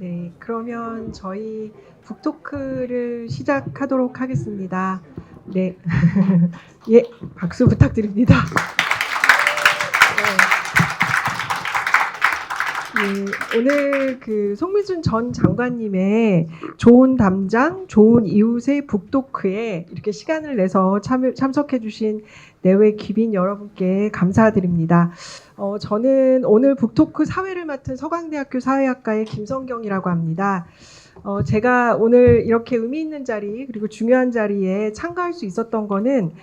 네, 그러면 저희 북토크를 시작하도록 하겠습니다. 네, 예, 박수 부탁드립니다. 네, 오늘 그 송민순 전 장관님의 좋은 담장, 좋은 이웃의 북토크에 이렇게 시간을 내서 참석해주신 내외 귀빈 여러분께 감사드립니다. 저는 오늘 북토크 사회를 맡은 서강대학교 사회학과의 김성경이라고 합니다. 제가 오늘 이렇게 의미 있는 자리 그리고 중요한 자리에 참가할 수 있었던 거는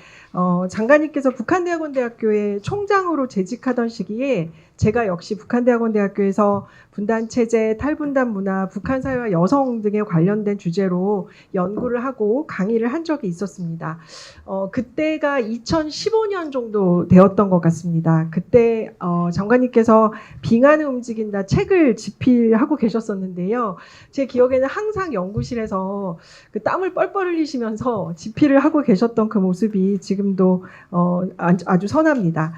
장관님께서 북한대학원대학교의 총장으로 재직하던 시기에 제가 역시 북한대학원대학교에서 분단체제, 탈분단 문화, 북한사회와 여성 등에 관련된 주제로 연구를 하고 강의를 한 적이 있었습니다. 그때가 2015년 정도 되었던 것 같습니다. 그때 장관님께서 빙하는 움직인다 책을 집필하고 계셨었는데요. 제 기억에는 항상 연구실에서 그 땀을 뻘뻘 흘리시면서 집필을 하고 계셨던 그 모습이 지금도 아주 선합니다.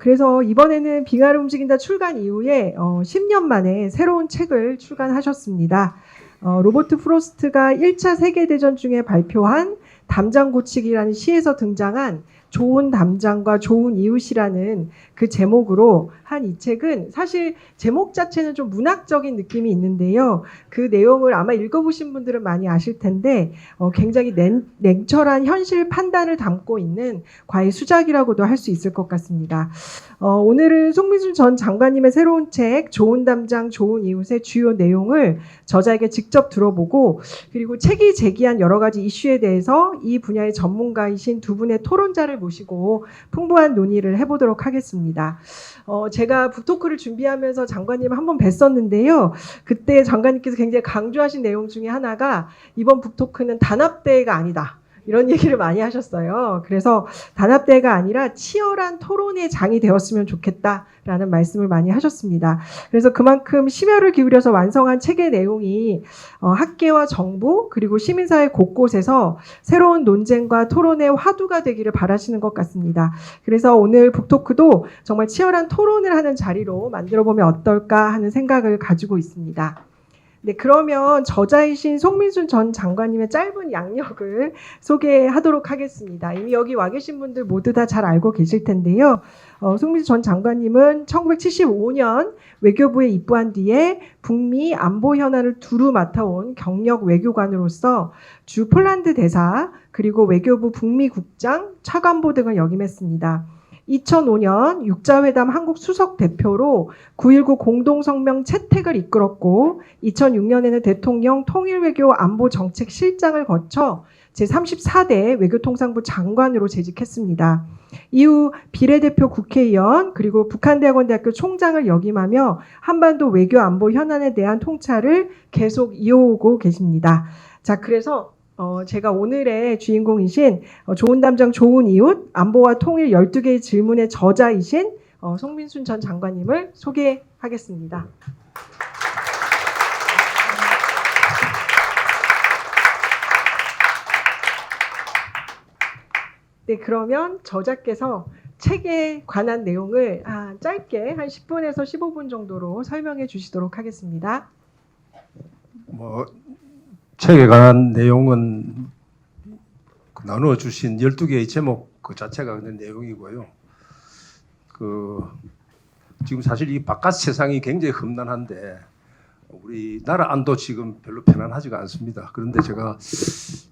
그래서 이번에는 빙하를 움직인다 출간 이후에 10년 만에 새로운 책을 출간하셨습니다. 로버트 프로스트가 1차 세계대전 중에 발표한 담장 고치기라는 시에서 등장한 좋은 담장과 좋은 이웃이라는 그 제목으로 한 이 책은 사실 제목 자체는 좀 문학적인 느낌이 있는데요. 그 내용을 아마 읽어보신 분들은 많이 아실 텐데 굉장히 냉철한 현실 판단을 담고 있는 과외 수작이라고도 할 수 있을 것 같습니다. 오늘은 송민순 전 장관님의 새로운 책 좋은 담장 좋은 이웃의 주요 내용을 저자에게 직접 들어보고 그리고 책이 제기한 여러 가지 이슈에 대해서 이 분야의 전문가이신 두 분의 토론자를 모시고 풍부한 논의를 해보도록 하겠습니다. 제가 북토크를 준비하면서 장관님을 한번 뵀었는데요. 그때 장관님께서 굉장히 강조하신 내용 중에 하나가 이번 북토크는 단합대회가 아니다. 이런 얘기를 많이 하셨어요. 그래서 단합대회가 아니라 치열한 토론의 장이 되었으면 좋겠다라는 말씀을 많이 하셨습니다. 그래서 그만큼 심혈을 기울여서 완성한 책의 내용이 학계와 정부 그리고 시민사회 곳곳에서 새로운 논쟁과 토론의 화두가 되기를 바라시는 것 같습니다. 그래서 오늘 북토크도 정말 치열한 토론을 하는 자리로 만들어보면 어떨까 하는 생각을 가지고 있습니다. 네, 그러면 저자이신 송민순 전 장관님의 짧은 양력을 소개하도록 하겠습니다. 이미 여기 와 계신 분들 모두 다 잘 알고 계실 텐데요. 송민순 전 장관님은 1975년 외교부에 입부한 뒤에 북미 안보 현안을 두루 맡아온 경력 외교관으로서 주 폴란드 대사 그리고 외교부 북미국장, 차관보 등을 역임했습니다. 2005년 육자회담 한국 수석 대표로 9.19 공동성명 채택을 이끌었고 2006년에는 대통령 통일외교 안보정책실장을 거쳐 제34대 외교통상부 장관으로 재직했습니다. 이후 비례대표 국회의원 그리고 북한대학원대학교 총장을 역임하며 한반도 외교 안보 현안에 대한 통찰을 계속 이어오고 계십니다. 자, 그래서 제가 오늘의 주인공이신 좋은 담장 좋은 이웃 안보와 통일 12개의 질문의 저자이신 송민순 전 장관님을 소개하겠습니다. 네, 그러면 저자께서 책에 관한 내용을 짧게 한 10분에서 15분 정도로 설명해 주시도록 하겠습니다. 책에 관한 내용은 나누어 주신 12개의 제목 그 자체가 그런 내용이고요. 지금 사실 이 바깥 세상이 굉장히 험난한데 우리 나라 안도 지금 별로 편안하지가 않습니다. 그런데 제가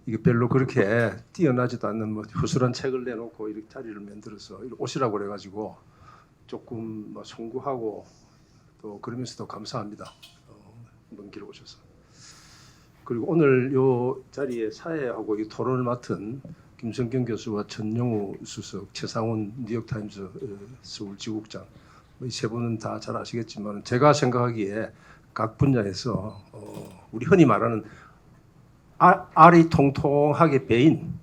이게 별로 그렇게 뛰어나지도 않는 허술한 책을 내놓고 이렇게 자리를 만들어서 오시라고 그래가지고 조금 송구하고 또 그러면서도 감사합니다. 먼 길 오셔서. 그리고 오늘 이 자리에 사회하고 이 토론을 맡은 김성경 교수와 전영우 수석, 최상훈 뉴욕타임스 서울지국장 이 세 분은 다 잘 아시겠지만 제가 생각하기에 각 분야에서 우리 흔히 말하는 알이 통통하게 베인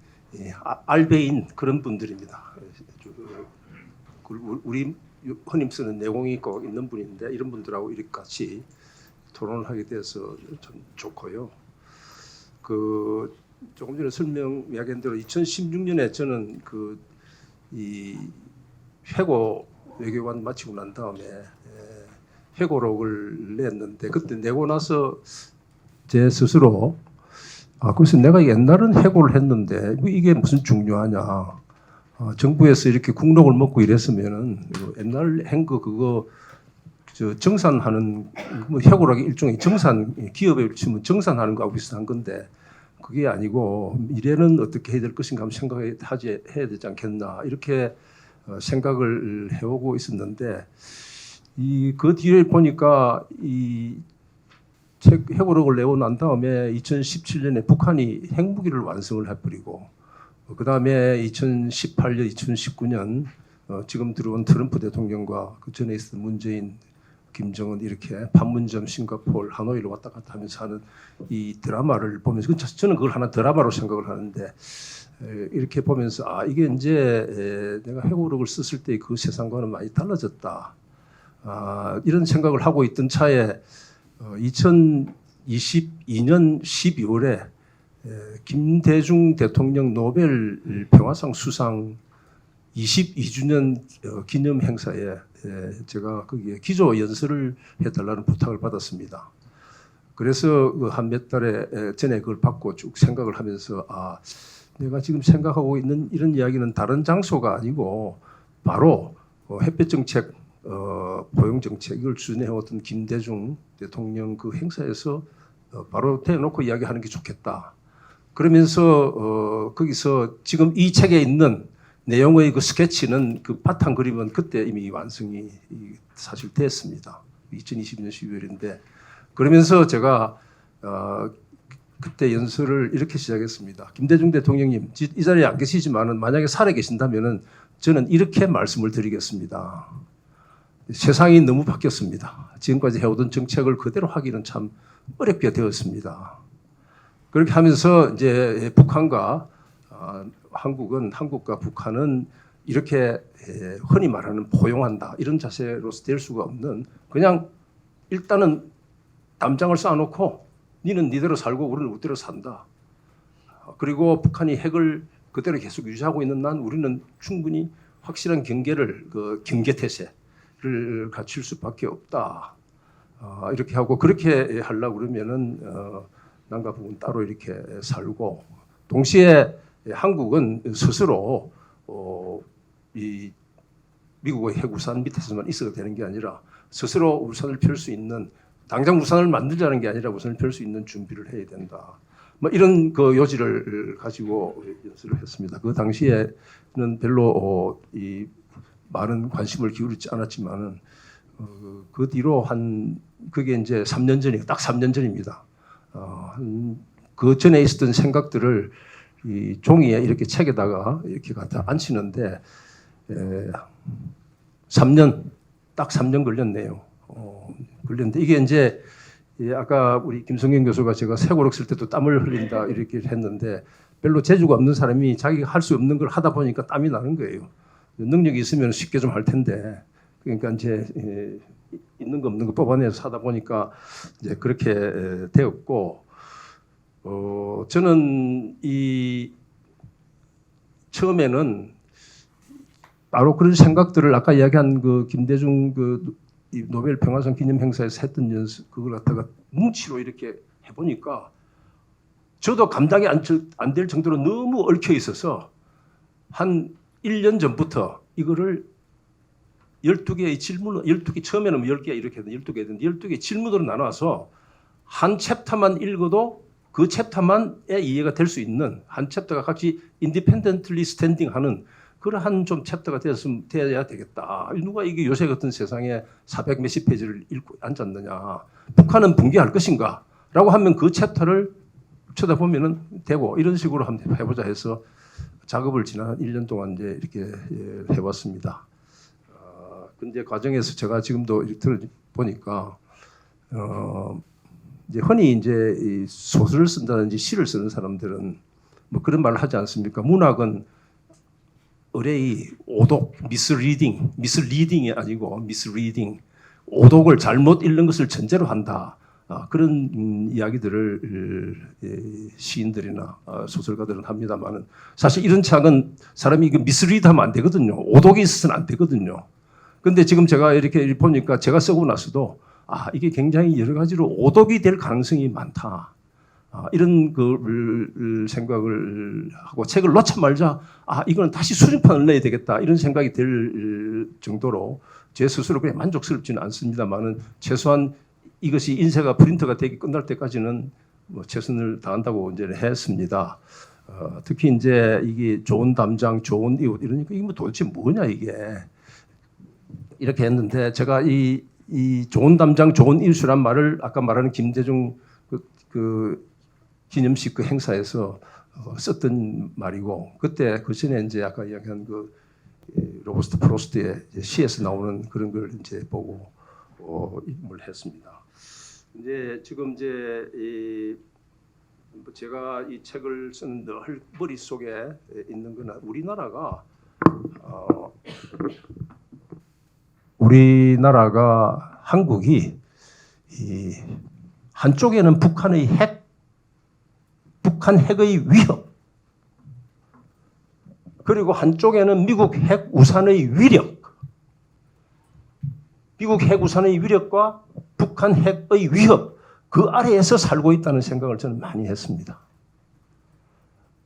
알베인 그런 분들입니다. 우리 흔히 쓰는 내공이 꼭 있는 분인데 이런 분들하고 이렇게 같이 토론을 하게 돼서 참 좋고요. 조금 전에 이야기한 대로 2016년에 저는 이 회고 외교관 마치고 난 다음에 회고록을 냈는데 그때 내고 나서 제 스스로 그래서 내가 옛날은 해고를 했는데 이게 무슨 중요하냐. 정부에서 이렇게 국록을 먹고 이랬으면은 옛날 한 거 그거 정산하는 뭐 해고라기 일종의 정산 기업에 치면 정산하는 거하고 비슷한 건데 그게 아니고 미래는 어떻게 해야 될 것인가 한번 해야 되지 않겠나 이렇게 생각을 해오고 있었는데 그 뒤에 보니까 이 책 해고록을 내고 난 다음에 2017년에 북한이 핵무기를 완성을 해버리고 그 다음에 2018년, 2019년 지금 들어온 트럼프 대통령과 그 전에 있었던 문재인, 김정은 이렇게 판문점, 싱가포르, 하노이를 왔다 갔다 하면서 하는 이 드라마를 보면서 저는 그걸 하나 드라마로 생각을 하는데 이렇게 보면서 이게 이제 내가 해고록을 썼을 때 그 세상과는 많이 달라졌다. 이런 생각을 하고 있던 차에 2022년 12월에 김대중 대통령 노벨 평화상 수상 22주년 기념 행사에 제가 거기에 기조 연설을 해달라는 부탁을 받았습니다. 그래서 한 몇 달 전에 그걸 받고 쭉 생각을 하면서 내가 지금 생각하고 있는 이런 이야기는 다른 장소가 아니고 바로 햇볕 정책, 포용 정책 이걸 추진해왔던 김대중 대통령 그 행사에서 바로 대놓고 이야기하는 게 좋겠다. 그러면서 거기서 지금 이 책에 있는 내용의 그 스케치는 그 바탕 그림은 그때 이미 완성이 사실 됐습니다. 2020년 12월인데 그러면서 제가 그때 연설을 이렇게 시작했습니다. 김대중 대통령님 이 자리에 안 계시지만은 만약에 살아 계신다면은 저는 이렇게 말씀을 드리겠습니다. 세상이 너무 바뀌었습니다. 지금까지 해오던 정책을 그대로 하기는 참 어렵게 되었습니다. 그렇게 하면서 이제 북한과 한국과 북한은 이렇게 흔히 말하는 포용한다 이런 자세로서 될 수가 없는 그냥 일단은 담장을 쌓아놓고 니는 니대로 살고 우리는 우리대로 산다. 그리고 북한이 핵을 그대로 계속 유지하고 있는 난 우리는 충분히 확실한 경계를 경계태세를 갖출 수밖에 없다. 이렇게 하고 그렇게 하려고 그러면은 남과 북은 따로 이렇게 살고 동시에 한국은 스스로 이 미국의 핵우산 밑에서만 있어도 되는 게 아니라 스스로 우산을 펼 수 있는 당장 우산을 만들자는 게 아니라 우산을 펼 수 있는 준비를 해야 된다. 뭐 이런 그 요지를 가지고 연설을 했습니다. 그 당시에는 별로 이 많은 관심을 기울이지 않았지만은 그 뒤로 그게 이제 3년 전이에요. 딱 3년 전입니다. 그 전에 있었던 생각들을 이 종이에 이렇게 책에다가 이렇게 갖다 앉히는데 3년 딱 3년 걸렸네요. 걸렸는데 이게 이제 아까 우리 김성경 교수가 제가 세고록 쓸 때도 땀을 흘린다 이렇게 했는데 별로 재주가 없는 사람이 자기가 할 수 없는 걸 하다 보니까 땀이 나는 거예요. 능력이 있으면 쉽게 좀 할 텐데 그러니까 이제 있는 거 없는 거 뽑아내서 하다 보니까 이제 그렇게 되었고 저는 처음에는 바로 그런 생각들을 아까 이야기한 그 김대중 이 노벨 평화상 기념 행사에서 했던 연습 그걸 갖다가 뭉치로 이렇게 해보니까 저도 감당이 안 될 정도로 너무 얽혀 있어서 한 1년 전부터 이거를 12개의 질문, 12개 처음에는 10개 이렇게 했는데 12개였는데 12개 질문으로 나눠서 한 챕터만 읽어도 그 챕터만에 이해가 될 수 있는 한 챕터가 같이 independently standing하는 그러한 좀 챕터가 돼야 되겠다. 누가 이게 요새 같은 세상에 400 몇십 페이지를 읽고 앉았느냐. 북한은 붕괴할 것인가? 라고 하면 그 챕터를 쳐다보면은 되고 이런 식으로 한번 해보자 해서 작업을 지난 1년 동안 이제 이렇게 해봤습니다. 근데 과정에서 제가 지금도 들어보니까 이제 흔히 이제 이 소설을 쓴다든지 시를 쓰는 사람들은 뭐 그런 말을 하지 않습니까? 문학은 의뢰의 오독, 미스리딩이 아니고 미스리딩, 오독을 잘못 읽는 것을 전제로 한다. 그런 이야기들을 시인들이나 소설가들은 합니다만은 사실 이런 책은 사람이 미스리드하면 안 되거든요. 오독이 있어서는 안 되거든요. 근데 지금 제가 이렇게 보니까 제가 쓰고 나서도 이게 굉장히 여러 가지로 오독이 될 가능성이 많다. 이런 걸 생각을 하고 책을 놓자 말자 이거는 다시 수정판을 내야 되겠다 이런 생각이 들 정도로 제 스스로 그냥 만족스럽지는 않습니다만은 최소한 이것이 인쇄가 프린터가 되기 끝날 때까지는 뭐 최선을 다한다고 이제 했습니다. 특히 이제 이게 좋은 담장, 좋은 이웃 이러니까 이게 뭐 도대체 뭐냐 이게 이렇게 했는데 제가 이 좋은 담장, 좋은 이웃이란 말을 아까 말하는 김대중 그 기념식 그 행사에서 썼던 말이고 그때 그 전에 이제 아까 이야기한 그 로버스트 프로스트의 시에서 나오는 그런 걸 이제 보고 입문을 했습니다. 이제 지금 이제 제가 이 책을 쓰는 늘 머릿속에 있는 거는 우리나라가 한국이 한쪽에는 북한 핵의 위협, 그리고 한쪽에는 미국 핵 우산의 위력, 미국 핵 우산의 위력과 북한 핵의 위협 그 아래에서 살고 있다는 생각을 저는 많이 했습니다.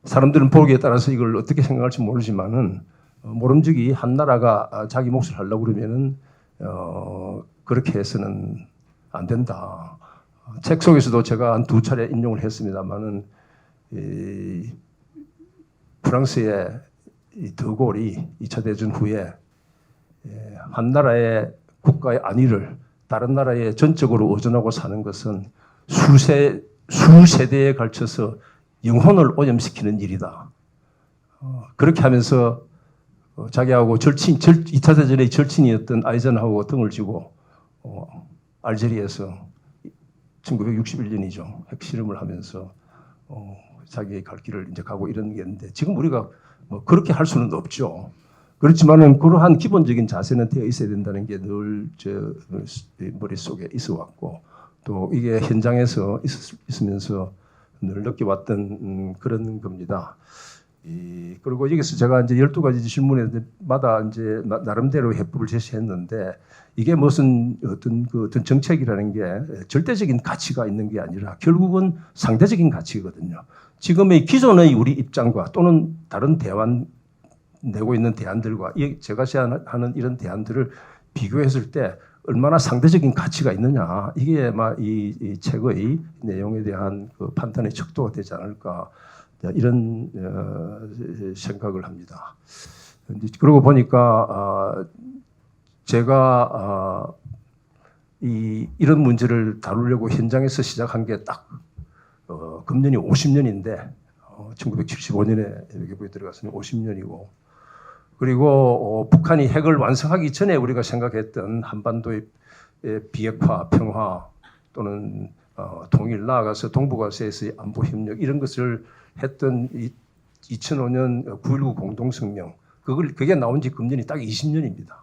사람들은 보기에 따라서 이걸 어떻게 생각할지 모르지만은 모름지기 한 나라가 자기 몫을 하려고 그러면은 그렇게 해서는 안 된다. 책 속에서도 제가 한 2차례 인용을 했습니다만은 프랑스의 드골이 2차 대전 후에 한 나라의 국가의 안위를 다른 나라에 전적으로 의존하고 사는 것은 수세대에 걸쳐서 영혼을 오염시키는 일이다. 그렇게 하면서 자기하고 2차 대전의 절친이었던 아이젠하워가 등을 쥐고 알제리에서 1961년이죠. 핵실험을 하면서 자기의 갈 길을 이제 가고 이런 게 있는데 지금 우리가 뭐 그렇게 할 수는 없죠. 그렇지만은 그러한 기본적인 자세는 되어 있어야 된다는 게 늘 제 머릿속에 있어 왔고 또 이게 현장에서 있으면서 늘 느껴왔던 그런 겁니다. 그리고 여기서 제가 이제 12가지 질문마다 이제 나름대로 해법을 제시했는데 이게 무슨 어떤 정책이라는 게 절대적인 가치가 있는 게 아니라 결국은 상대적인 가치거든요. 지금의 기존의 우리 입장과 또는 다른 대안 내고 있는 대안들과 제가 제안하는 이런 대안들을 비교했을 때 얼마나 상대적인 가치가 있느냐 이게 이 책의 내용에 대한 그 판단의 척도가 되지 않을까 이런 생각을 합니다. 그러고 보니까 제가 이런 문제를 다루려고 현장에서 시작한 게 딱 금년이 50년인데 1975년에 외교부에 들어갔으니 50년이고 그리고 북한이 핵을 완성하기 전에 우리가 생각했던 한반도의 비핵화, 평화 또는 통일 나아가서 동북아시아에서의 안보 협력 이런 것을 했던 2005년 9.19 공동성명 그게 나온 지 금년이 딱 20년입니다.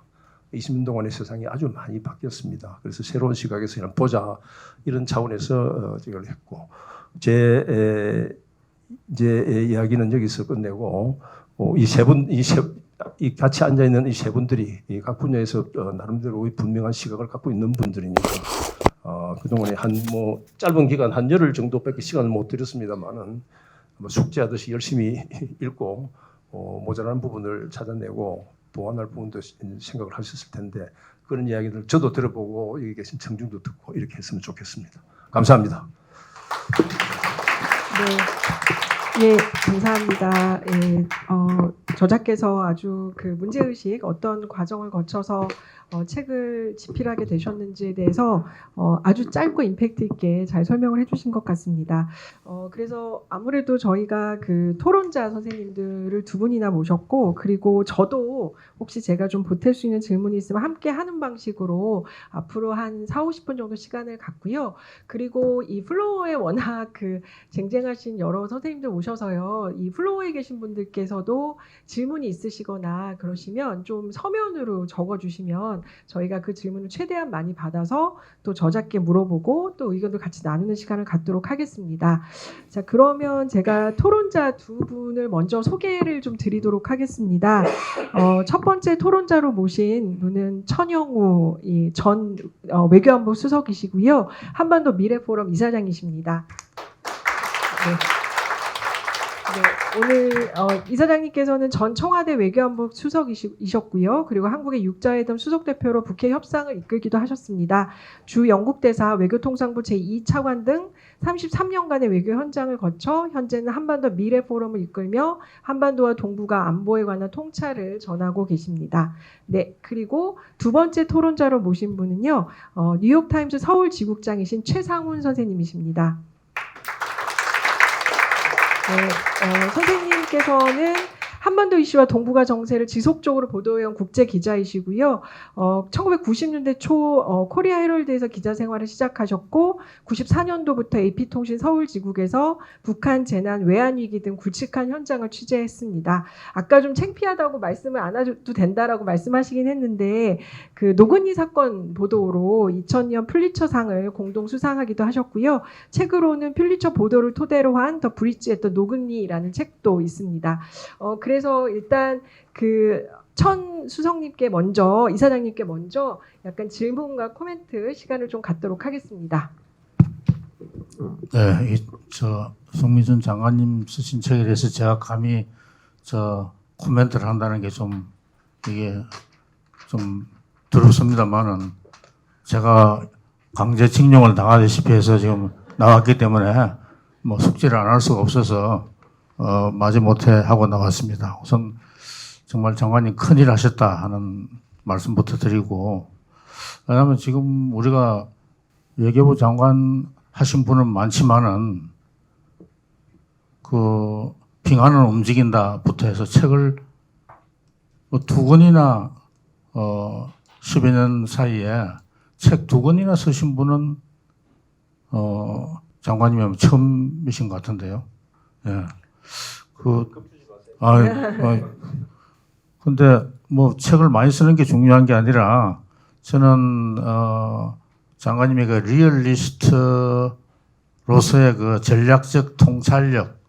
20년 동안의 세상이 아주 많이 바뀌었습니다. 그래서 새로운 시각에서 그냥 보자 이런 차원에서 이걸 했고 제 이야기는 여기서 끝내고 이 같이 앉아 있는 이 세 분들이 각 분야에서 나름대로 분명한 시각을 갖고 있는 분들이니까 그동안에 짧은 기간 한 열흘 정도밖에 시간을 못 드렸습니다만은 숙제하듯이 열심히 읽고 모자란 부분을 찾아내고 보완할 부분도 생각을 하셨을 텐데 그런 이야기들 저도 들어보고 여기 계신 청중도 듣고 이렇게 했으면 좋겠습니다. 감사합니다. 네. 예, 감사합니다. 예, 저자께서 아주 그 문제의식 어떤 과정을 거쳐서 책을 집필하게 되셨는지에 대해서 아주 짧고 임팩트 있게 잘 설명을 해주신 것 같습니다. 그래서 아무래도 저희가 그 토론자 선생님들을 두 분이나 모셨고 그리고 저도 혹시 제가 좀 보탤 수 있는 질문이 있으면 함께 하는 방식으로 앞으로 한 40-50분 정도 시간을 갖고요. 그리고 이 플로어에 워낙 그 쟁쟁하신 여러 선생님들 오셔서요. 이 플로어에 계신 분들께서도 질문이 있으시거나 그러시면 좀 서면으로 적어주시면 저희가 그 질문을 최대한 많이 받아서 또 저자께 물어보고 또 의견도 같이 나누는 시간을 갖도록 하겠습니다. 자, 그러면 제가 토론자 두 분을 먼저 소개를 좀 드리도록 하겠습니다. 첫 번째 토론자로 모신 분은 천영우 전 외교안보 수석이시고요. 한반도 미래포럼 이사장이십니다. 네, 오늘 이사장님께서는 전 청와대 외교안보 수석이셨고요. 그리고 한국의 육자회담 수석대표로 북핵 협상을 이끌기도 하셨습니다. 주 영국대사 외교통상부 제2차관 등 33년간의 외교 현장을 거쳐 현재는 한반도 미래포럼을 이끌며 한반도와 동북아 안보에 관한 통찰을 전하고 계십니다. 네, 그리고 두 번째 토론자로 모신 분은요. 뉴욕타임스 서울지국장이신 최상훈 선생님이십니다. 네, 선생님께서는 한반도 이슈와 동북아 정세를 지속적으로 보도해온 국제 기자이시고요. 1990년대 초 코리아 헤럴드에서 기자 생활을 시작하셨고 94년도부터 AP통신 서울지국에서 북한 재난, 외환위기 등 굵직한 현장을 취재했습니다. 아까 좀 창피하다고 말씀을 안 해도 된다라고 말씀하시긴 했는데 그 노근희 사건 보도로 2000년 퓰리처상을 공동 수상하기도 하셨고요. 책으로는 퓰리처 보도를 토대로 한 더 브릿지 앳 더 노근희라는 책도 있습니다. 그래서 일단 그 천 수석님께 먼저 이사장님께 먼저 약간 질문과 코멘트 시간을 좀 갖도록 하겠습니다. 네, 송미준 장관님 쓰신 책에 대해서 제가 감히 코멘트를 한다는 게 좀 이게 좀 두렵습니다만은 제가 강제징용을 당하다시피 해서 지금 나왔기 때문에 뭐 숙지를 안 할 수가 없어서 마지못해 하고 나왔습니다. 우선 정말 장관님 큰일 하셨다 하는 말씀부터 드리고, 왜냐하면 지금 우리가 외교부 장관 하신 분은 많지만은 그 빙하는 움직인다부터 해서 책을 두 권이나 10여 년 사이에 책 두 권이나 쓰신 분은 장관님이 처음이신 것 같은데요. 예. 근데 뭐 책을 많이 쓰는 게 중요한 게 아니라 저는 장관님의 그 리얼리스트로서의 그 전략적 통찰력,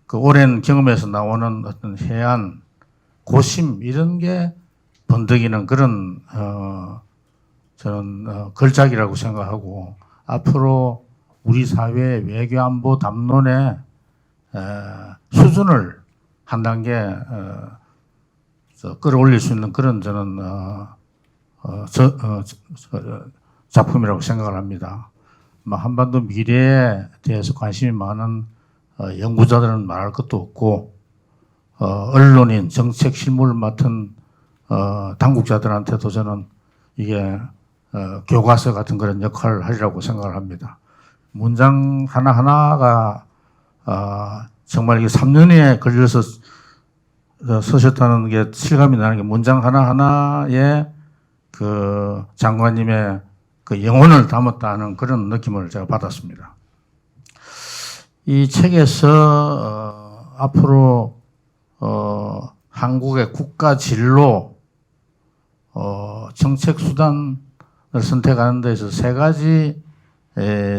그 오랜 경험에서 나오는 어떤 해안, 고심 이런 게 번득이는 그런 저는 걸작이라고 생각하고 앞으로 우리 사회의 외교안보 담론의 수준을 한 단계 끌어올릴 수 있는 그런 저는 작품이라고 생각을 합니다. 한반도 미래에 대해서 관심이 많은 연구자들은 말할 것도 없고 언론인, 정책 실무를 맡은 당국자들한테도 저는 이게 교과서 같은 그런 역할을 하리라고 생각을 합니다. 문장 하나하나가 정말 이게 3년에 걸려서 쓰셨다는 게 실감이 나는 게 문장 하나하나에 그 장관님의 그 영혼을 담았다는 그런 느낌을 제가 받았습니다. 이 책에서 앞으로 한국의 국가 진로 정책 수단을 선택하는 데서 세 가지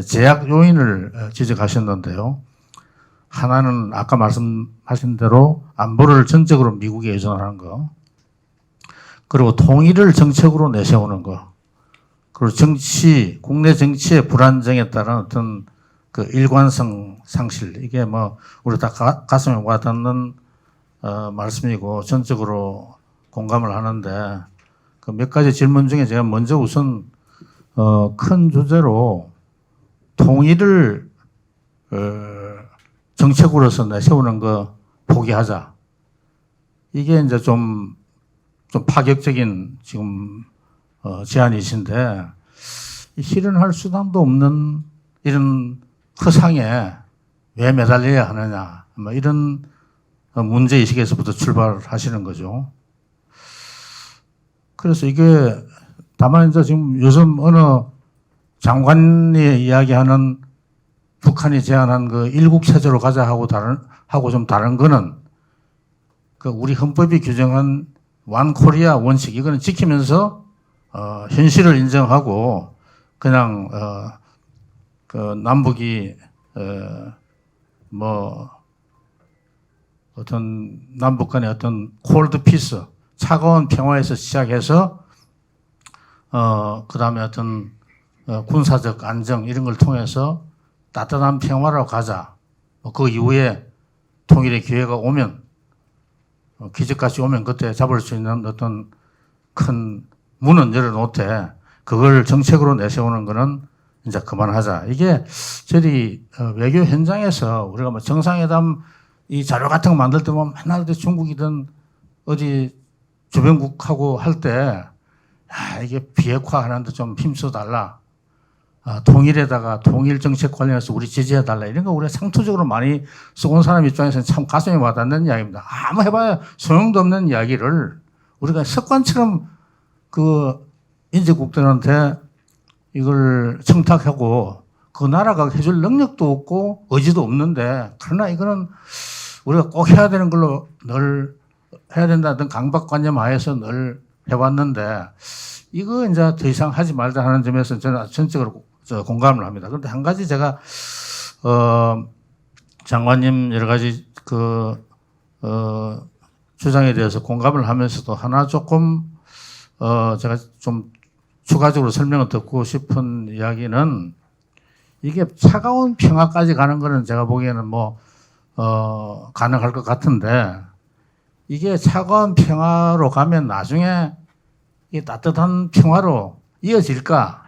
제약 요인을 지적하셨는데요. 하나는 아까 말씀하신 대로 안보를 전적으로 미국에 의존하는 거, 그리고 통일을 정책으로 내세우는 거, 그리고 국내 정치의 불안정에 따른 어떤 그 일관성 상실, 이게 뭐 우리 다 가슴에 와닿는 말씀이고 전적으로 공감을 하는데 그 몇 가지 질문 중에 제가 먼저 우선 큰 주제로 통일을 정책으로서 내세우는 거 포기하자. 이게 이제 좀 파격적인 지금 제안이신데 실현할 수단도 없는 이런 허상에 왜 매달려야 하느냐, 뭐 이런 문제의식에서부터 출발하시는 거죠. 그래서 이게 다만 이제 지금 요즘 어느 장관이 이야기하는 북한이 제안한 그 일국 체제로 가자 하고 좀 다른 거는 그 우리 헌법이 규정한 원 코리아 원칙 이거는 지키면서 현실을 인정하고 그냥 그 남북이 뭐 어떤 남북 간의 어떤 콜드 피스 차가운 평화에서 시작해서 그다음에 어떤 군사적 안정 이런 걸 통해서 따뜻한 평화로 가자. 그 이후에 통일의 기회가 오면 기적같이 오면 그때 잡을 수 있는 어떤 큰 문은 열어놓되 그걸 정책으로 내세우는 거는 이제 그만하자. 이게 저희 외교 현장에서 우리가 뭐 정상회담 이 자료 같은 거 만들 때 보면 맨날 중국이든 어디 주변국하고 할 때 이게 비핵화하는데 좀 힘써달라. 통일에다가 통일 정책 관련해서 우리 지지해달라. 이런 거 우리가 상투적으로 많이 써온 사람 입장에서는 참 가슴이 와닿는 이야기입니다. 아무 해봐야 소용도 없는 이야기를 우리가 습관처럼 그 인재국들한테 이걸 청탁하고 그 나라가 해줄 능력도 없고 의지도 없는데 그러나 이거는 우리가 꼭 해야 되는 걸로 늘 해야 된다는 강박관념 하에서 늘 해왔는데 이거 이제 더 이상 하지 말자 하는 점에서 저는 전적으로 공감을 합니다. 그런데 한 가지 제가 장관님 여러 가지 주장에 대해서 공감을 하면서도 하나 조금 제가 좀 추가적으로 설명을 듣고 싶은 이야기는 이게 차가운 평화까지 가는 거는 제가 보기에는 뭐 가능할 것 같은데 이게 차가운 평화로 가면 나중에 이 따뜻한 평화로 이어질까?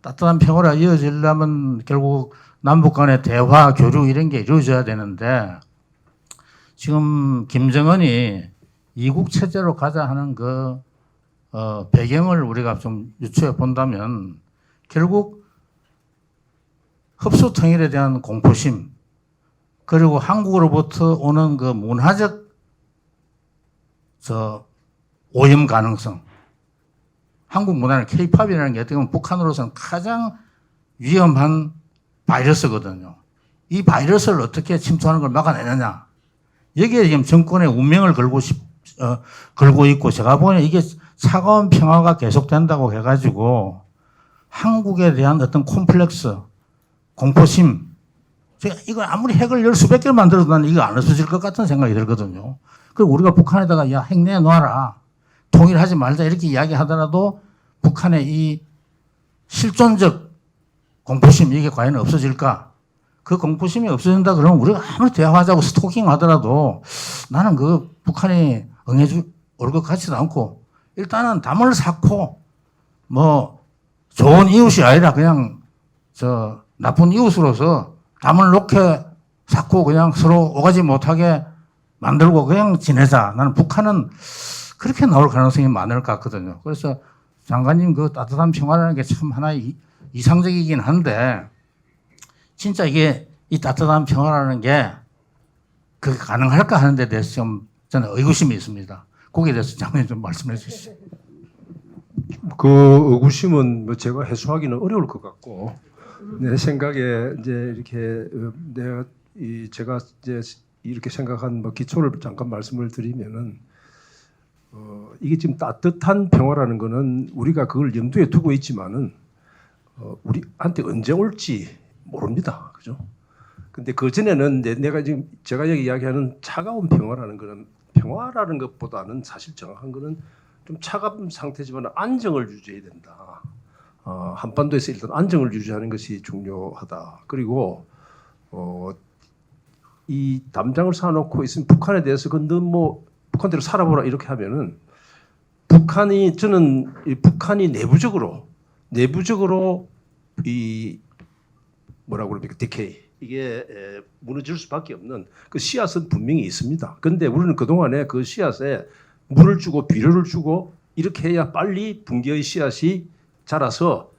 따뜻한 평화로 이어지려면 결국 남북 간의 대화, 교류 이런 게 이루어져야 되는데 지금 김정은이 이국 체제로 가자 하는 그 배경을 우리가 좀 유추해 본다면 결국 흡수 통일에 대한 공포심 그리고 한국으로부터 오는 그 문화적 오염 가능성. 한국 문화는 K-팝이라는 게 어떻게 보면 북한으로서는 가장 위험한 바이러스거든요. 이 바이러스를 어떻게 침투하는 걸 막아내느냐. 여기에 지금 정권의 운명을 걸고 있고 제가 보기에는 이게 차가운 평화가 계속된다고 해가지고 한국에 대한 어떤 콤플렉스, 공포심. 제가 이거 아무리 핵을 열 수백 개를 만들어도 나는 이거 안 없어질 것 같은 생각이 들거든요. 그리고 우리가 북한에다가 야, 핵 내놔라. 통일하지 말자 이렇게 이야기하더라도 북한의 이 실존적 공포심 이게 과연 없어질까? 그 공포심이 없어진다 그러면 우리가 아무리 대화하자고 스토킹 하더라도 나는 그 북한이 올 것 같지도 않고 일단은 담을 쌓고 뭐 좋은 이웃이 아니라 그냥 나쁜 이웃으로서 담을 놓게 쌓고 그냥 서로 오가지 못하게 만들고 그냥 지내자. 나는 북한은 그렇게 나올 가능성이 많을 것 같거든요. 그래서 장관님 그 따뜻한 평화라는 게 참 하나 이상적이긴 한데 진짜 이게 이 따뜻한 평화라는 게 그게 가능할까 하는 데 대해서 좀 저는 의구심이 있습니다. 거기에 대해서 장관님 좀 말씀해 주시죠. 그 의구심은 뭐 제가 해소하기는 어려울 것 같고 내 생각에 이제 이렇게 제가 이제 이렇게 생각한 뭐 기초를 잠깐 말씀을 드리면은 이게 지금 따뜻한 평화라는 거는 우리가 그걸 염두에 두고 있지만은 우리한테 언제 올지 모릅니다. 그죠? 근데 그 전에는 내가 지금 제가 여기 이야기하는 차가운 평화라는 거는 평화라는 것보다는 사실 정확한 거는 좀 차가운 상태지만 안정을 유지해야 된다. 한반도에서 일단 안정을 유지하는 것이 중요하다. 그리고 이 담장을 쌓아놓고 있으면 북한에 대해서 넌 뭐 북한대로 살아보라 이렇게 하면은 저는 북한이 내부적으로 이 뭐라고 그럽니까 디케이 이게 무너질 수밖에 없는 그 씨앗은 분명히 있습니다. 그런데 우리는 그 동안에 그 씨앗에 물을 주고 비료를 주고 이렇게 해야 빨리 붕괴의 씨앗이 자라서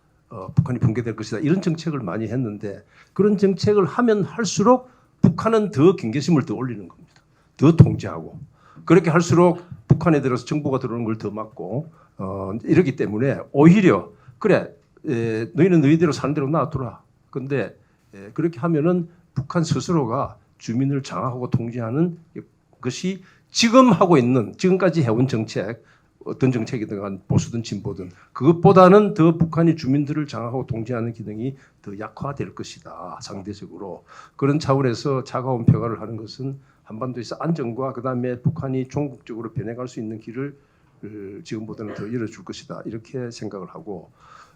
북한이 붕괴될 것이다. 이런 정책을 많이 했는데 그런 정책을 하면 할수록 북한은 더 경계심을 더 올리는 겁니다. 더 통제하고 그렇게 할수록 북한에 들어서 정보가 들어오는 걸 더 막고 이러기 때문에 오히려 그래 너희는 너희대로 사는 대로 놔두라. 근데 그렇게 하면은 북한 스스로가 주민을 장악하고 통제하는 것이 지금 하고 있는 지금까지 해온 정책 어떤 정책이든 간 보수든 진보든 그것보다는 더 북한이 주민들을 장악하고 통제하는 기능이 더 약화될 것이다. 상대적으로 그런 차원에서 차가운 평화를 하는 것은 한반도에서 안정과 그다음에 북한이 종국적으로 변해갈 수 있는 길을 지금보다는 더 열어줄 것이다. 이렇게 생각을 하고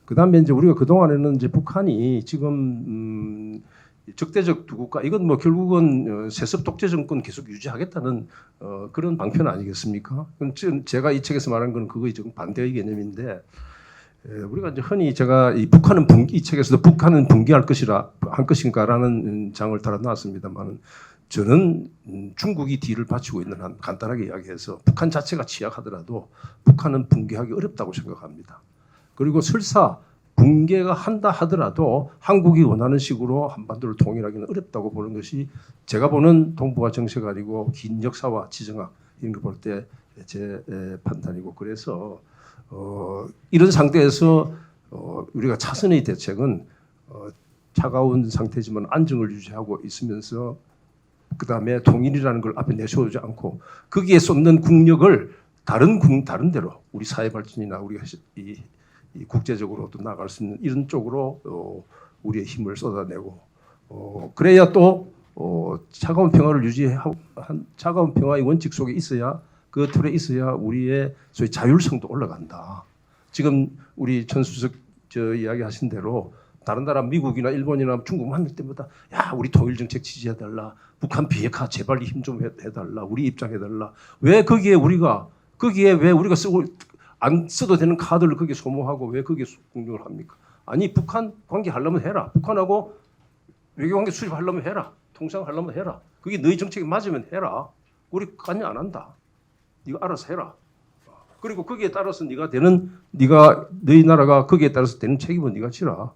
그다음에 이제 우리가 그 동안에는 이제 북한이 지금 적대적 두 국가 이건 뭐 결국은 세습 독재 정권 계속 유지하겠다는 그런 방편 아니겠습니까? 지금 제가 이 책에서 말한 건 그거의 좀 반대의 개념인데 우리가 이제 흔히 제가 이 북한은 이 책에서도 북한은 붕괴할 것이라 한 것인가라는 장을 달아놨습니다만 저는 중국이 뒤를 받치고 있는 한 간단하게 이야기해서 북한 자체가 취약하더라도 북한은 붕괴하기 어렵다고 생각합니다. 그리고 설사 붕괴가 한다 하더라도 한국이 원하는 식으로 한반도를 통일하기는 어렵다고 보는 것이 제가 보는 동북아 정세가 아니고 긴 역사와 지정학 이런 거 볼 때 제 판단이고 그래서 이런 상태에서 우리가 차선의 대책은 차가운 상태지만 안정을 유지하고 있으면서 그 다음에 통일이라는 걸 앞에 내세우지 않고 거기에 쏟는 국력을 다른 데로 우리 사회 발전이나 우리가 이 국제적으로도 나갈 수 있는 이런 쪽으로 우리의 힘을 쏟아내고 그래야 또 차가운 평화를 유지하고 차가운 평화의 원칙 속에 있어야 그 틀에 있어야 우리의 소위 자율성도 올라간다. 지금 우리 전수석 이야기하신 대로 다른 나라 미국이나 일본이나 중국 만날 때마다 야 우리 통일 정책 지지해달라. 북한 비핵화 제발 힘 좀 해달라. 우리 입장해달라. 왜 거기에 우리가 쓰고 안 써도 되는 카드를 거기에 소모하고 왜 거기에 공격을 합니까? 아니 북한 관계 하려면 해라. 북한하고 외교관계 수립하려면 해라. 통상하려면 해라. 그게 너희 정책에 맞으면 해라. 우리 관여 안 한다. 네가 알아서 해라. 그리고 거기에 따라서 너희 나라가 거기에 따라서 되는 책임은 네가 지라.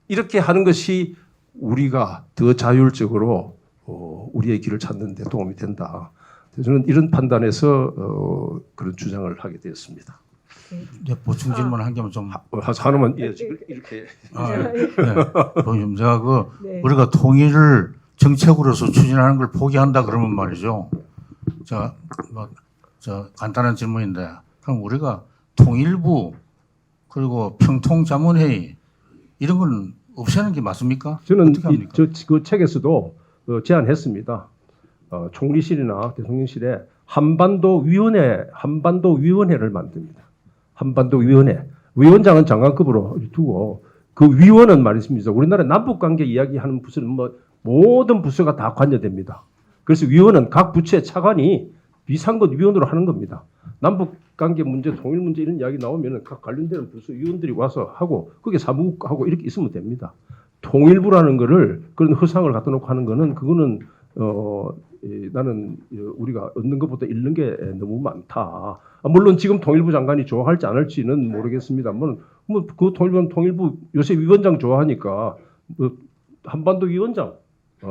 이렇게 하는 것이 우리가 더 자율적으로 우리의 길을 찾는 데 도움이 된다. 저는 이런 판단에서 그런 주장을 하게 되었습니다. 네, 보충 질문 한 개만 좀 하나만 이렇게 네. 제가 네. 우리가 통일을 정책으로서 추진하는 걸 포기한다 그러면 말이죠. 저 간단한 질문인데 그럼 우리가 통일부 그리고 평통자문회의 이런 건 없애는 게 맞습니까? 저는 어떻게 합니까? 그 책에서도 제안했습니다. 총리실이나 대통령실에 한반도 위원회를 만듭니다. 한반도 위원장은 장관급으로 두고 그 위원은 말입니다. 우리나라 남북 관계 이야기하는 부서는 모든 부서가 다 관여됩니다. 그래서 위원은 각 부처의 차관이 비상급 위원으로 하는 겁니다. 남북 관계 문제, 통일 문제 이런 이야기 나오면은 각 관련되는 부서 위원들이 와서 하고 그게 사무국하고 이렇게 있으면 됩니다. 통일부라는 거를 그런 허상을 갖다 놓고 하는 거는 그거는 나는 우리가 얻는 것보다 잃는 게 너무 많다. 물론 지금 통일부 장관이 좋아할지 안 할지는 모르겠습니다만 그 통일부 요새 위원장 좋아하니까 한반도 위원장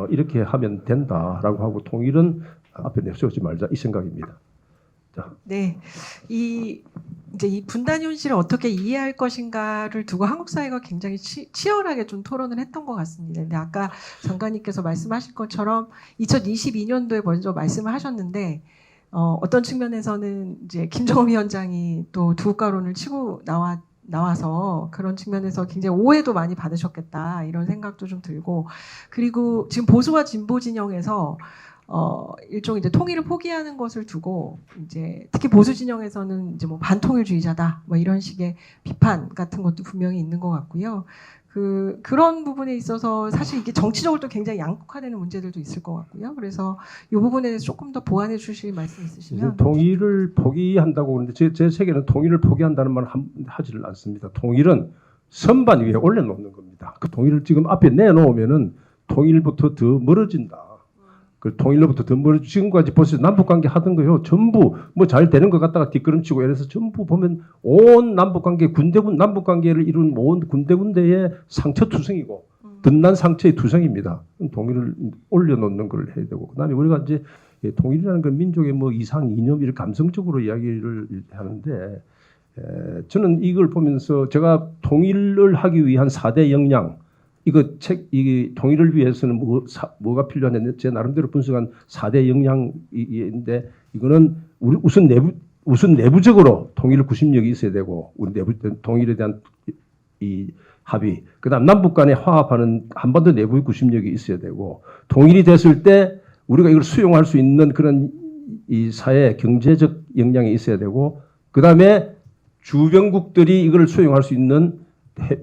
이렇게 하면 된다라고 하고 통일은 앞에 내세우지 말자 이 생각입니다. 자. 네, 이제 이 분단 현실을 어떻게 이해할 것인가를 두고 한국 사회가 굉장히 치열하게 좀 토론을 했던 것 같습니다. 근데 아까 장관님께서 말씀하신 것처럼 2022년도에 먼저 말씀을 하셨는데 어떤 측면에서는 이제 김정은 위원장이 또 두 국가론을 치고 나와서 그런 측면에서 굉장히 오해도 많이 받으셨겠다 이런 생각도 좀 들고 그리고 지금 보수와 진보 진영에서 일종의 이제 통일을 포기하는 것을 두고 이제 특히 보수 진영에서는 이제 뭐 반통일주의자다 뭐 이런 식의 비판 같은 것도 분명히 있는 것 같고요. 그런 부분에 있어서 사실 이게 정치적으로도 굉장히 양극화되는 문제들도 있을 것 같고요. 그래서 이 부분에 대해서 조금 더 보완해 주실 말씀 있으시면. 통일을 포기한다고 그러는데 제 책에는 통일을 포기한다는 말을 하지를 않습니다. 통일은 선반 위에 올려놓는 겁니다. 그 통일을 지금 앞에 내놓으면은 통일부터 더 멀어진다. 그 통일로부터 더 멀어지고 지금까지 벌써 남북관계 하던 거요. 전부 뭐 잘 되는 것 같다가 뒷걸음치고 이래서 전부 보면 온 남북관계 남북관계를 이룬 모든 군데군데의 상처투성이고 든난 상처의 투성입니다. 통일을 올려놓는 걸 해야 되고 그다음에 우리가 이제 통일이라는 건 민족의 뭐 이상 이념 이렇게 감성적으로 이야기를 하는데 저는 이걸 보면서 제가 통일을 하기 위한 4대 역량 이 통일을 위해서는 뭐가 필요하냐면 제 나름대로 분석한 4대 역량인데 이거는 우리 우선 내부적으로 통일 구심력이 있어야 되고 우리 내부 통일에 대한 이 합의, 그다음 남북 간에 화합하는 한반도 내부의 구심력이 있어야 되고 통일이 됐을 때 우리가 이걸 수용할 수 있는 그런 이 사회 경제적 역량이 있어야 되고 그다음에 주변국들이 이걸 수용할 수 있는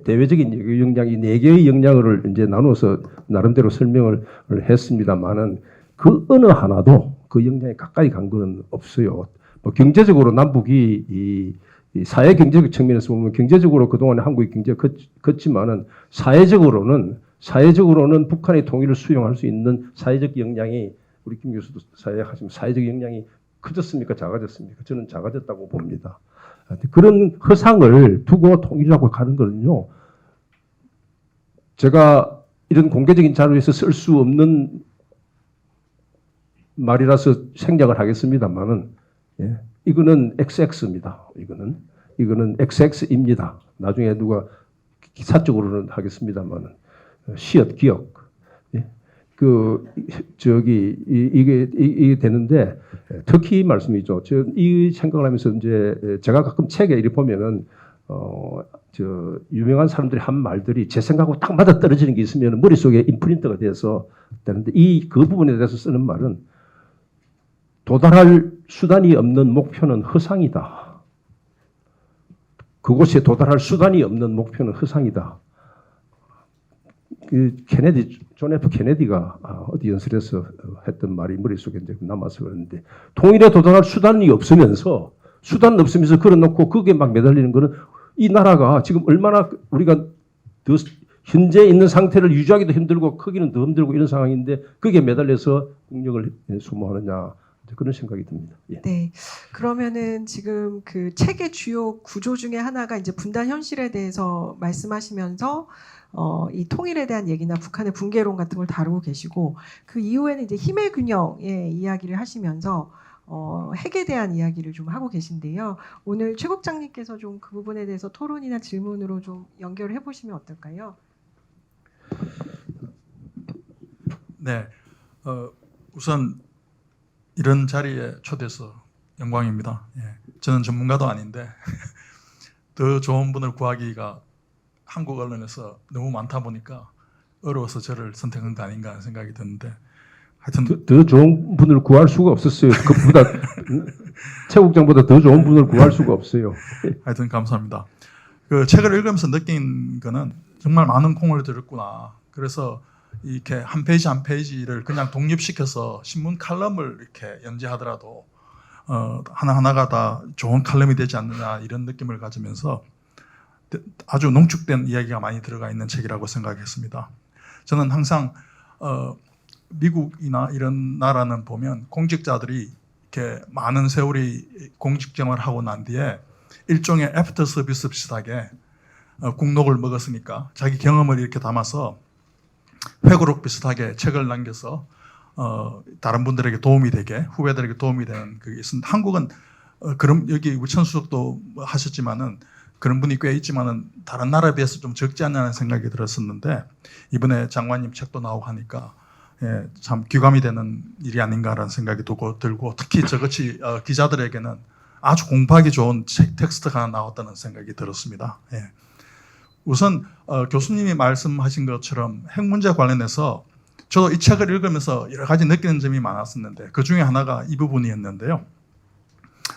대외적인 역량이 4개의 역량을 이제 나눠서 나름대로 설명을 했습니다만은 그 어느 하나도 그 역량에 가까이 간 거는 없어요. 뭐 경제적으로 남북이 이 사회 경제적 측면에서 보면 경제적으로 그동안에 한국의 경제가 컸지만은 사회적으로는 북한의 통일을 수용할 수 있는 사회적 역량이 우리 김 교수도 사회하시면 사회적 역량이 커졌습니까? 작아졌습니까? 저는 작아졌다고 봅니다. 그런 허상을 두고 통일이라고 가는 거는요. 제가 이런 공개적인 자료에서 쓸 수 없는 말이라서 생략을 하겠습니다만은 예, 이거는 XX입니다. 이거는 XX입니다. 나중에 누가 기사적으로는 하겠습니다만은 시엇 기억 이게 되는데 특히 말씀이죠. 이 생각을 하면서 이제 제가 가끔 책에 이렇게 보면은 유명한 사람들이 한 말들이 제 생각하고 딱 맞아 떨어지는 게 있으면 머릿속에 임프린트가 돼서 되는데 그 부분에 대해서 쓰는 말은 도달할 수단이 없는 목표는 허상이다. 그곳에 도달할 수단이 없는 목표는 허상이다. 존 F 케네디가 어디 연설에서 했던 말이 머릿속에 이제 남아서 그러는데 통일에 도달할 수단이 없으면서 걸어놓고 거기에 막 매달리는 거는 이 나라가 지금 얼마나 우리가 더 현재 있는 상태를 유지하기도 힘들고 크기는 더 힘들고 이런 상황인데 거기에 매달려서 국력을 소모하느냐 그런 생각이 듭니다. 예. 네. 그러면은 지금 그 책의 주요 구조 중에 하나가 이제 분단 현실에 대해서 말씀하시면서 이 통일에 대한 얘기나 북한의 붕괴론 같은 걸 다루고 계시고 그 이후에는 이제 힘의 균형의 이야기를 하시면서 핵에 대한 이야기를 좀 하고 계신데요. 오늘 최 국장님께서 좀 그 부분에 대해서 토론이나 질문으로 좀 연결을 해보시면 어떨까요? 네. 우선 이런 자리에 초대해서 영광입니다. 예. 저는 전문가도 아닌데 더 좋은 분을 구하기가 한국 언론에서 너무 많다 보니까 어려워서 저를 선택한 거 아닌가 하는 생각이 드는데 하여튼 더 좋은 분을 구할 수가 없었어요. 그보다 최 국장보다 더 좋은 분을 구할 수가 없어요. 하여튼 감사합니다. 그 책을 읽으면서 느낀 거는 정말 많은 콩을 들었구나. 그래서 이렇게 한 페이지 한 페이지를 그냥 독립시켜서 신문 칼럼을 이렇게 연재하더라도 하나하나가 다 좋은 칼럼이 되지 않느냐 이런 느낌을 가지면서 아주 농축된 이야기가 많이 들어가 있는 책이라고 생각했습니다. 저는 항상 미국이나 이런 나라는 보면 공직자들이 이렇게 많은 세월이 공직생활을 하고 난 뒤에 일종의 애프터 서비스 비슷하게 국록을 먹었으니까 자기 경험을 이렇게 담아서 회고록 비슷하게 책을 남겨서 다른 분들에게 도움이 되게 후배들에게 도움이 되는 그게 있습니다. 한국은 그럼 여기 우천 수석도 하셨지만은 그런 분이 꽤 있지만은 다른 나라에 비해서 좀 적지 않냐는 생각이 들었었는데 이번에 장관님 책도 나오고 하니까 예, 참 귀감이 되는 일이 아닌가라는 생각이 들고 특히 저같이 기자들에게는 아주 공부하기 좋은 텍스트가 하나 나왔다는 생각이 들었습니다. 예. 우선 교수님이 말씀하신 것처럼 핵 문제 관련해서 저도 이 책을 읽으면서 여러 가지 느끼는 점이 많았었는데 그 중에 하나가 이 부분이었는데요.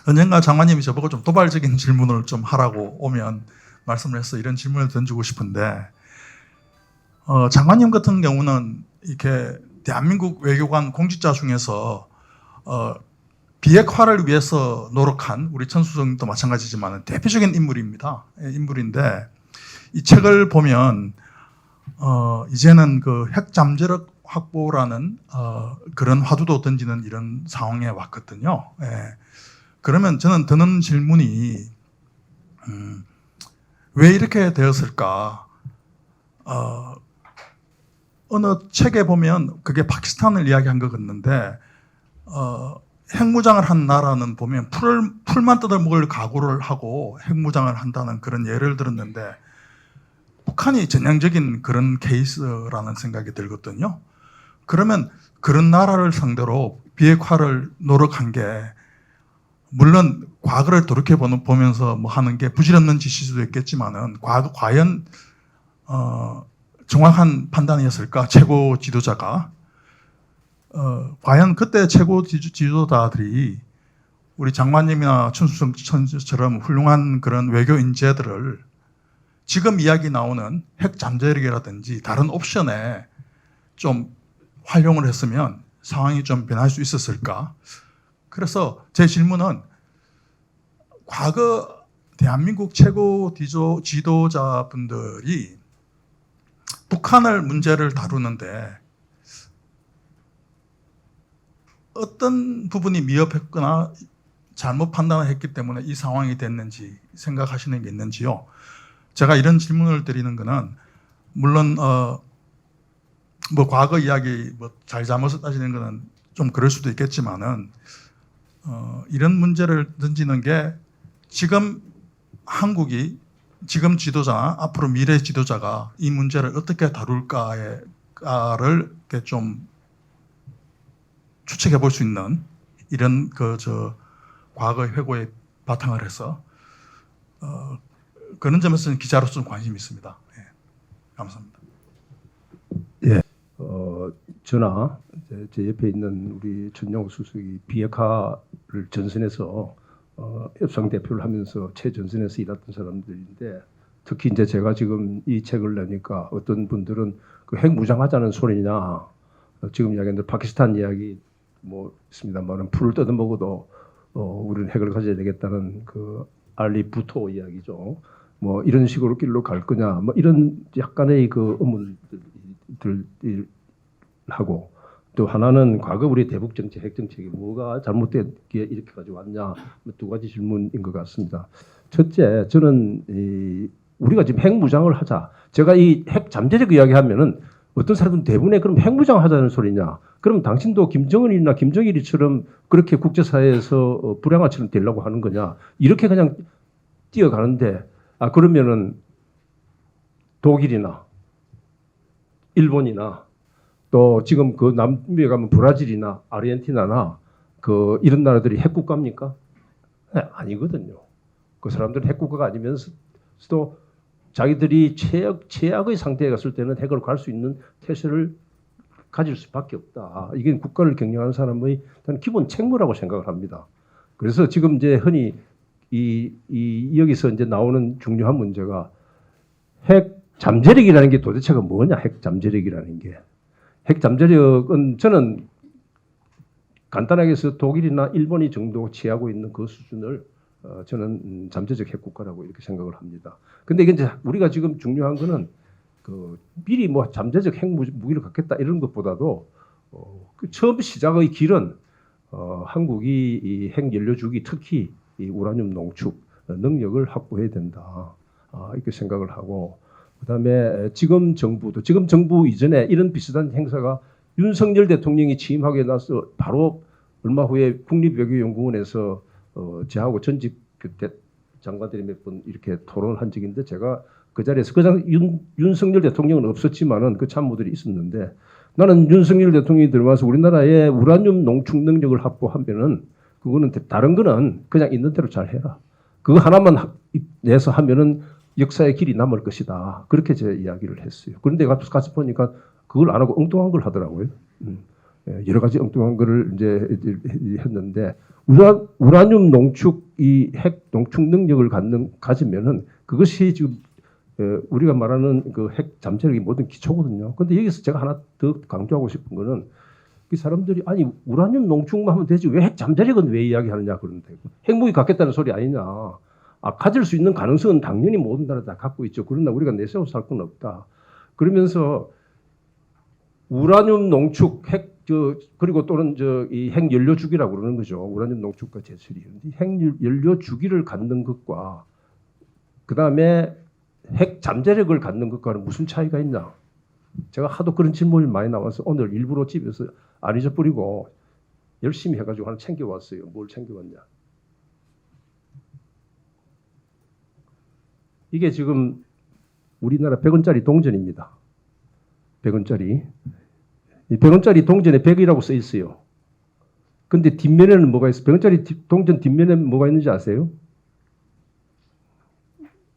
언젠가 장관님이 저보고 좀 도발적인 질문을 좀 하라고 오면 말씀을 해서 이런 질문을 던지고 싶은데 장관님 같은 경우는 이렇게 대한민국 외교관 공직자 중에서 비핵화를 위해서 노력한 우리 천수성도 마찬가지지만 대표적인 인물인데 이 책을 보면 이제는 그 핵 잠재력 확보라는 그런 화두도 던지는 이런 상황에 왔거든요. 예. 그러면 저는 드는 질문이 왜 이렇게 되었을까? 어느 책에 보면 그게 파키스탄을 이야기한 것 같는데 핵무장을 한 나라는 보면 풀만 뜯어먹을 각오를 하고 핵무장을 한다는 그런 예를 들었는데 북한이 전형적인 그런 케이스라는 생각이 들거든요. 그러면 그런 나라를 상대로 비핵화를 노력한 게 물론 과거를 돌이켜 보면서 뭐 하는 게 부질없는 짓일 수도 있겠지만은 과연 정확한 판단이었을까? 최고 지도자가 과연 그때 최고 지도자들이 우리 장관님이나 천수성 천처럼 훌륭한 그런 외교 인재들을 지금 이야기 나오는 핵 잠재력이라든지 다른 옵션에 좀 활용을 했으면 상황이 좀 변할 수 있었을까? 그래서 제 질문은 과거 대한민국 최고 지도자분들이 북한을 문제를 다루는데 어떤 부분이 미흡했거나 잘못 판단을 했기 때문에 이 상황이 됐는지 생각하시는 게 있는지요? 제가 이런 질문을 드리는 거는 물론 뭐 과거 이야기 뭐 잘잘못을 따지는 거는 좀 그럴 수도 있겠지만은 이런 문제를 던지는 게 지금 한국이 지금 지도자 앞으로 미래 지도자가 이 문제를 어떻게 다룰까를 이렇게 좀 추측해 볼 수 있는 이런 과거의 회고에 바탕을 해서 그런 점에서는 기자로서 좀 관심이 있습니다. 예. 감사합니다. 저나 제 옆에 있는 우리 전용호 수석이 비핵화를 전선에서 협상 대표를 하면서 최전선에서 일했던 사람들인데 특히 이제 제가 지금 이 책을 내니까 어떤 분들은 그 핵 무장하자는 소리냐 지금 이야기한 대로 파키스탄 이야기 뭐 있습니다만은 풀을 뜯어먹어도 우리는 핵을 가져야 되겠다는 그 알리 부토 이야기죠. 뭐 이런 식으로 길로 갈 거냐 뭐 이런 약간의 그 의문들 하고 또 하나는 과거 우리 대북 정책, 핵 정책이 뭐가 잘못됐기에 이렇게 가지고 왔냐 두 가지 질문인 것 같습니다. 첫째, 저는 우리가 지금 핵 무장을 하자. 제가 이 핵 잠재력 이야기하면은 어떤 사람들은 대부분의 그럼 핵 무장 하자는 소리냐? 그럼 당신도 김정은이나 김정일이처럼 그렇게 국제사회에서 불량화처럼 되려고 하는 거냐? 이렇게 그냥 뛰어가는데 그러면은 독일이나 일본이나 또 지금 그 남미에 가면 브라질이나 아르헨티나나 그 이런 나라들이 핵국가입니까? 네, 아니거든요. 그 사람들은 핵국가가 아니면서도 자기들이 최악의 상태에 갔을 때는 핵으로 갈 수 있는 태세를 가질 수밖에 없다. 이게 국가를 경영하는 사람의 기본 책무라고 생각을 합니다. 그래서 지금 이제 흔히 여기서 이제 나오는 중요한 문제가 핵 잠재력이라는 게 도대체가 뭐냐? 핵 잠재력이라는 게. 핵 잠재력은 저는 간단하게 해서 독일이나 일본이 정도 취하고 있는 그 수준을 저는 잠재적 핵국가라고 이렇게 생각을 합니다. 근데 이게 이제 우리가 지금 중요한 거는 그 미리 뭐 잠재적 핵 무기를 갖겠다 이런 것보다도 그 처음 시작의 길은 한국이 이 핵 연료 주기 특히 이 우라늄 농축 능력을 확보해야 된다. 이렇게 생각을 하고 그다음에 지금 정부 이전에 이런 비슷한 행사가 윤석열 대통령이 취임하고 나서 바로 얼마 후에 국립외교연구원에서 저하고 전직 장관들이 몇 번 이렇게 토론을 한 적인데 제가 그 자리에서 윤석열 대통령은 없었지만은 그 참모들이 있었는데 나는 윤석열 대통령이 들어와서 우리나라의 우라늄 농축 능력을 확보하면은 그거는 다른 거는 그냥 있는 대로 잘 해라. 그거 하나만 내서 하면은 역사의 길이 남을 것이다. 그렇게 제 이야기를 했어요. 그런데 가서 보니까 그걸 안 하고 엉뚱한 걸 하더라고요. 여러 가지 엉뚱한 거를 이제 했는데 우라늄 농축 이 핵 농축 능력을 가지면은 그것이 지금 우리가 말하는 그 핵 잠재력이 모든 기초거든요. 그런데 여기서 제가 하나 더 강조하고 싶은 거는 이 사람들이 아니 우라늄 농축만 하면 되지 왜 핵 잠재력은 왜 이야기하느냐 그러는데 핵무기 갖겠다는 소리 아니냐. 가질 수 있는 가능성은 당연히 모든 나라 다 갖고 있죠. 그러나 우리가 내세워서 살 건 없다. 그러면서 우라늄 농축 핵 그리고 또는 이 핵 연료 주기라고 그러는 거죠. 우라늄 농축과 제철이. 핵 연료 주기를 갖는 것과 그다음에 핵 잠재력을 갖는 것과는 무슨 차이가 있냐? 제가 하도 그런 질문이 많이 나와서 오늘 일부러 집에서 안 잊어버리고 열심히 해가지고 하나 챙겨왔어요. 뭘 챙겨왔냐? 이게 지금 우리나라 100원짜리 동전입니다. 100원짜리. 이 100원짜리 동전에 100이라고 써 있어요. 근데 뒷면에는 뭐가 있어요? 100원짜리 동전 뒷면에 뭐가 있는지 아세요?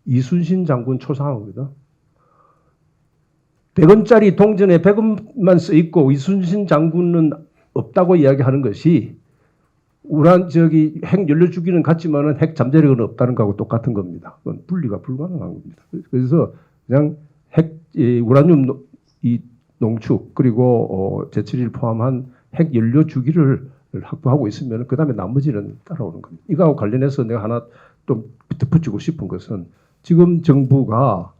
이순신 장군 초상화거든. 100원짜리 동전에 100원만 써 있고 이순신 장군은 없다고 이야기하는 것이 핵 연료 주기는 같지만은 핵 잠재력은 없다는 거하고 똑같은 겁니다. 그건 분리가 불가능한 겁니다. 그래서 그냥 우라늄 이 농축 그리고 제철을 포함한 핵 연료 주기를 확보하고 있으면 그 다음에 나머지는 따라오는 겁니다. 이거하고 관련해서 내가 하나 좀 덧붙이고 싶은 것은 지금 정부가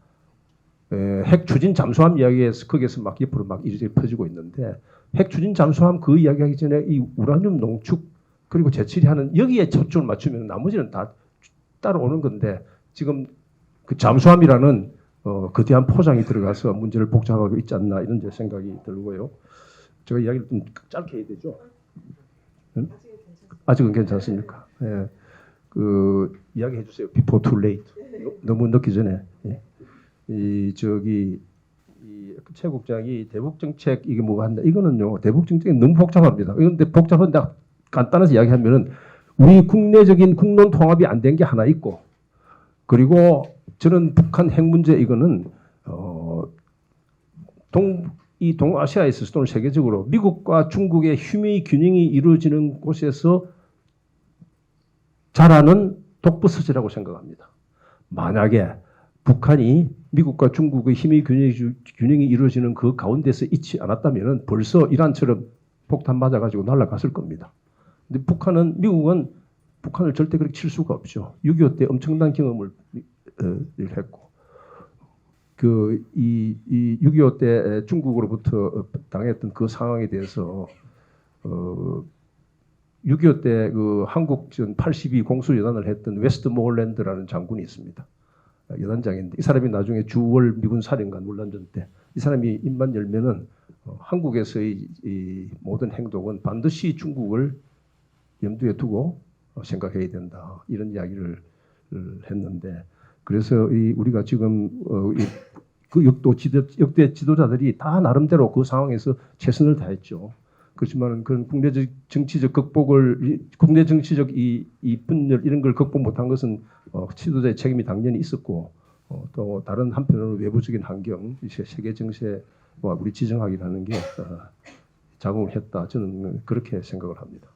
핵 추진 잠수함 이야기에서 거기에서 막 옆으로 막 이리저리 퍼지고 있는데 핵 추진 잠수함 그 이야기하기 전에 이 우라늄 농축 그리고 재처리하는 여기에 초점을 맞추면 나머지는 다 따라오는 건데 지금 그 잠수함이라는 거대한 포장이 들어가서 문제를 복잡하고 있지 않나 이런 제 생각이 들고요. 제가 이야기를 좀 짧게 해야 되죠. 응? 아직은 괜찮습니까? 예. 그 이야기해 주세요. Before too late. 너무 늦기 전에. 예. 이 최 국장이 대북 정책 이게 뭐가 한다. 이거는요. 대북 정책이 너무 복잡합니다. 그런데 복잡한데 간단해서 이야기하면은 우리 국내적인 국론 통합이 안 된 게 하나 있고 그리고 저는 북한 핵 문제 이거는 이 동아시아에서 또는 세계적으로 미국과 중국의 휴미 균형이 이루어지는 곳에서 자라는 독버섯이라고 생각합니다. 만약에 북한이 미국과 중국의 힘의 균형이 이루어지는 그 가운데서 있지 않았다면 벌써 이란처럼 폭탄 맞아가지고 날아갔을 겁니다. 근데 미국은 북한을 절대 그렇게 칠 수가 없죠. 6.25 때 엄청난 경험을 했고, 이 6.25 때 중국으로부터 당했던 그 상황에 대해서 6.25 때 그 한국전 82 공수여단을 했던 웨스트모어랜드라는 장군이 있습니다. 여단장인데 이 사람이 나중에 주월 미군 사령관 물란전 때 이 사람이 입만 열면은 한국에서의 이 모든 행동은 반드시 중국을 염두에 두고 생각해야 된다 이런 이야기를 했는데 그래서 우리가 지금 그 역대 지도자들이 다 나름대로 그 상황에서 최선을 다했죠. 그렇지만 그런 국내 정치적 이 분열 이런 걸 극복 못한 것은 지도자의 책임이 당연히 있었고 또 다른 한편으로 외부적인 환경, 세계 정세와 우리 지정학이라는 게 작용을 했다. 저는 그렇게 생각을 합니다.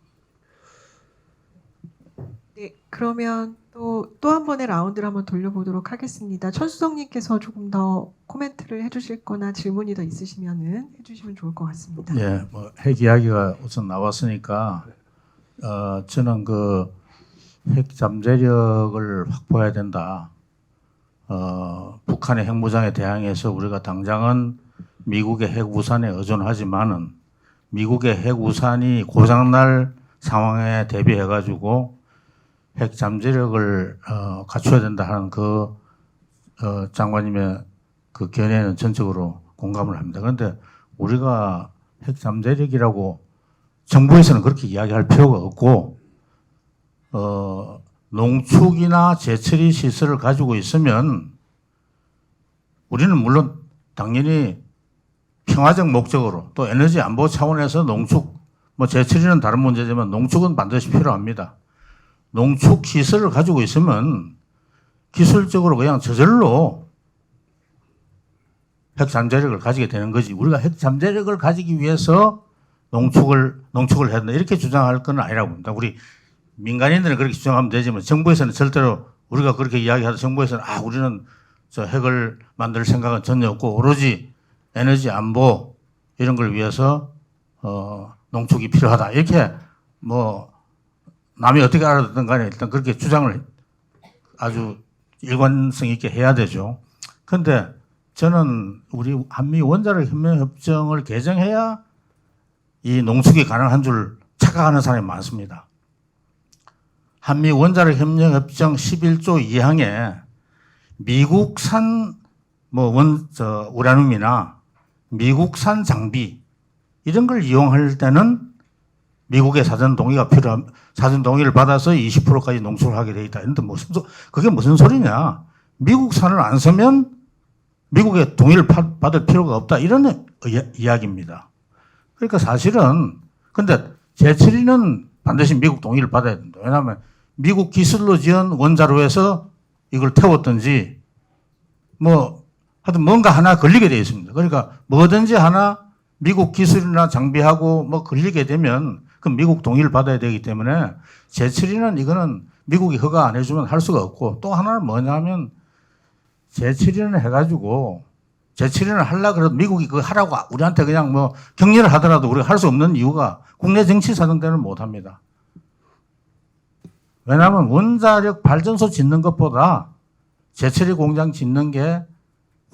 네, 그러면 또 한 번의 라운드를 한번 돌려보도록 하겠습니다. 천수성님께서 조금 더 코멘트를 해주실 거나 질문이 더 있으시면은 해주시면 좋을 것 같습니다. 예, 뭐 핵 이야기가 우선 나왔으니까 저는 그 핵 잠재력을 확보해야 된다. 북한의 핵무장에 대항해서 우리가 당장은 미국의 핵우산에 의존하지만은 미국의 핵우산이 고장날 상황에 대비해가지고 핵 잠재력을 갖춰야 된다 하는 그 장관님의 그 견해는 전적으로 공감을 합니다. 그런데 우리가 핵 잠재력이라고 정부에서는 그렇게 이야기할 필요가 없고 농축이나 재처리 시설을 가지고 있으면 우리는 물론 당연히 평화적 목적으로 또 에너지 안보 차원에서 농축 뭐 재처리는 다른 문제지만 농축은 반드시 필요합니다. 농축 시설을 가지고 있으면 기술적으로 그냥 저절로 핵 잠재력을 가지게 되는 거지. 우리가 핵 잠재력을 가지기 위해서 농축을 해야 된다. 이렇게 주장할 건 아니라고 봅니다. 우리 민간인들은 그렇게 주장하면 되지만 정부에서는 절대로 우리가 그렇게 이야기하다 정부에서는 우리는 저 핵을 만들 생각은 전혀 없고 오로지 에너지 안보 이런 걸 위해서 농축이 필요하다. 이렇게 뭐 남이 어떻게 알아듣든 간에 일단 그렇게 주장을 아주 일관성 있게 해야 되죠. 그런데 저는 우리 한미 원자력 협력 협정을 개정해야 이 농축이 가능한 줄 착각하는 사람이 많습니다. 한미 원자력 협력 협정 11조 2항에 미국산 우라늄이나 미국산 장비 이런 걸 이용할 때는 미국의 사전 동의를 받아서 20%까지 농축을 하게 돼 있다. 그런데 그게 무슨 소리냐? 미국산을 안 쓰면 미국의 동의를 받을 필요가 없다. 이런 이야기입니다. 그러니까 사실은 근데 제7위는 반드시 미국 동의를 받아야 된다. 왜냐하면 미국 기술로 지은 원자로에서 이걸 태웠든지 뭐 하여튼 뭔가 하나 걸리게 되어 있습니다. 그러니까 뭐든지 하나 미국 기술이나 장비하고 뭐 걸리게 되면 그 미국 동의를 받아야 되기 때문에 제7위는 이거는 미국이 허가 안 해주면 할 수가 없고 또 하나는 뭐냐면 제7위는 해가지고 제7위는 하려고 그래도 미국이 그거 하라고 우리한테 그냥 뭐 격려를 하더라도 우리가 할 수 없는 이유가 국내 정치 사정 때문에 못 합니다. 왜냐하면 원자력 발전소 짓는 것보다 제7위 공장 짓는 게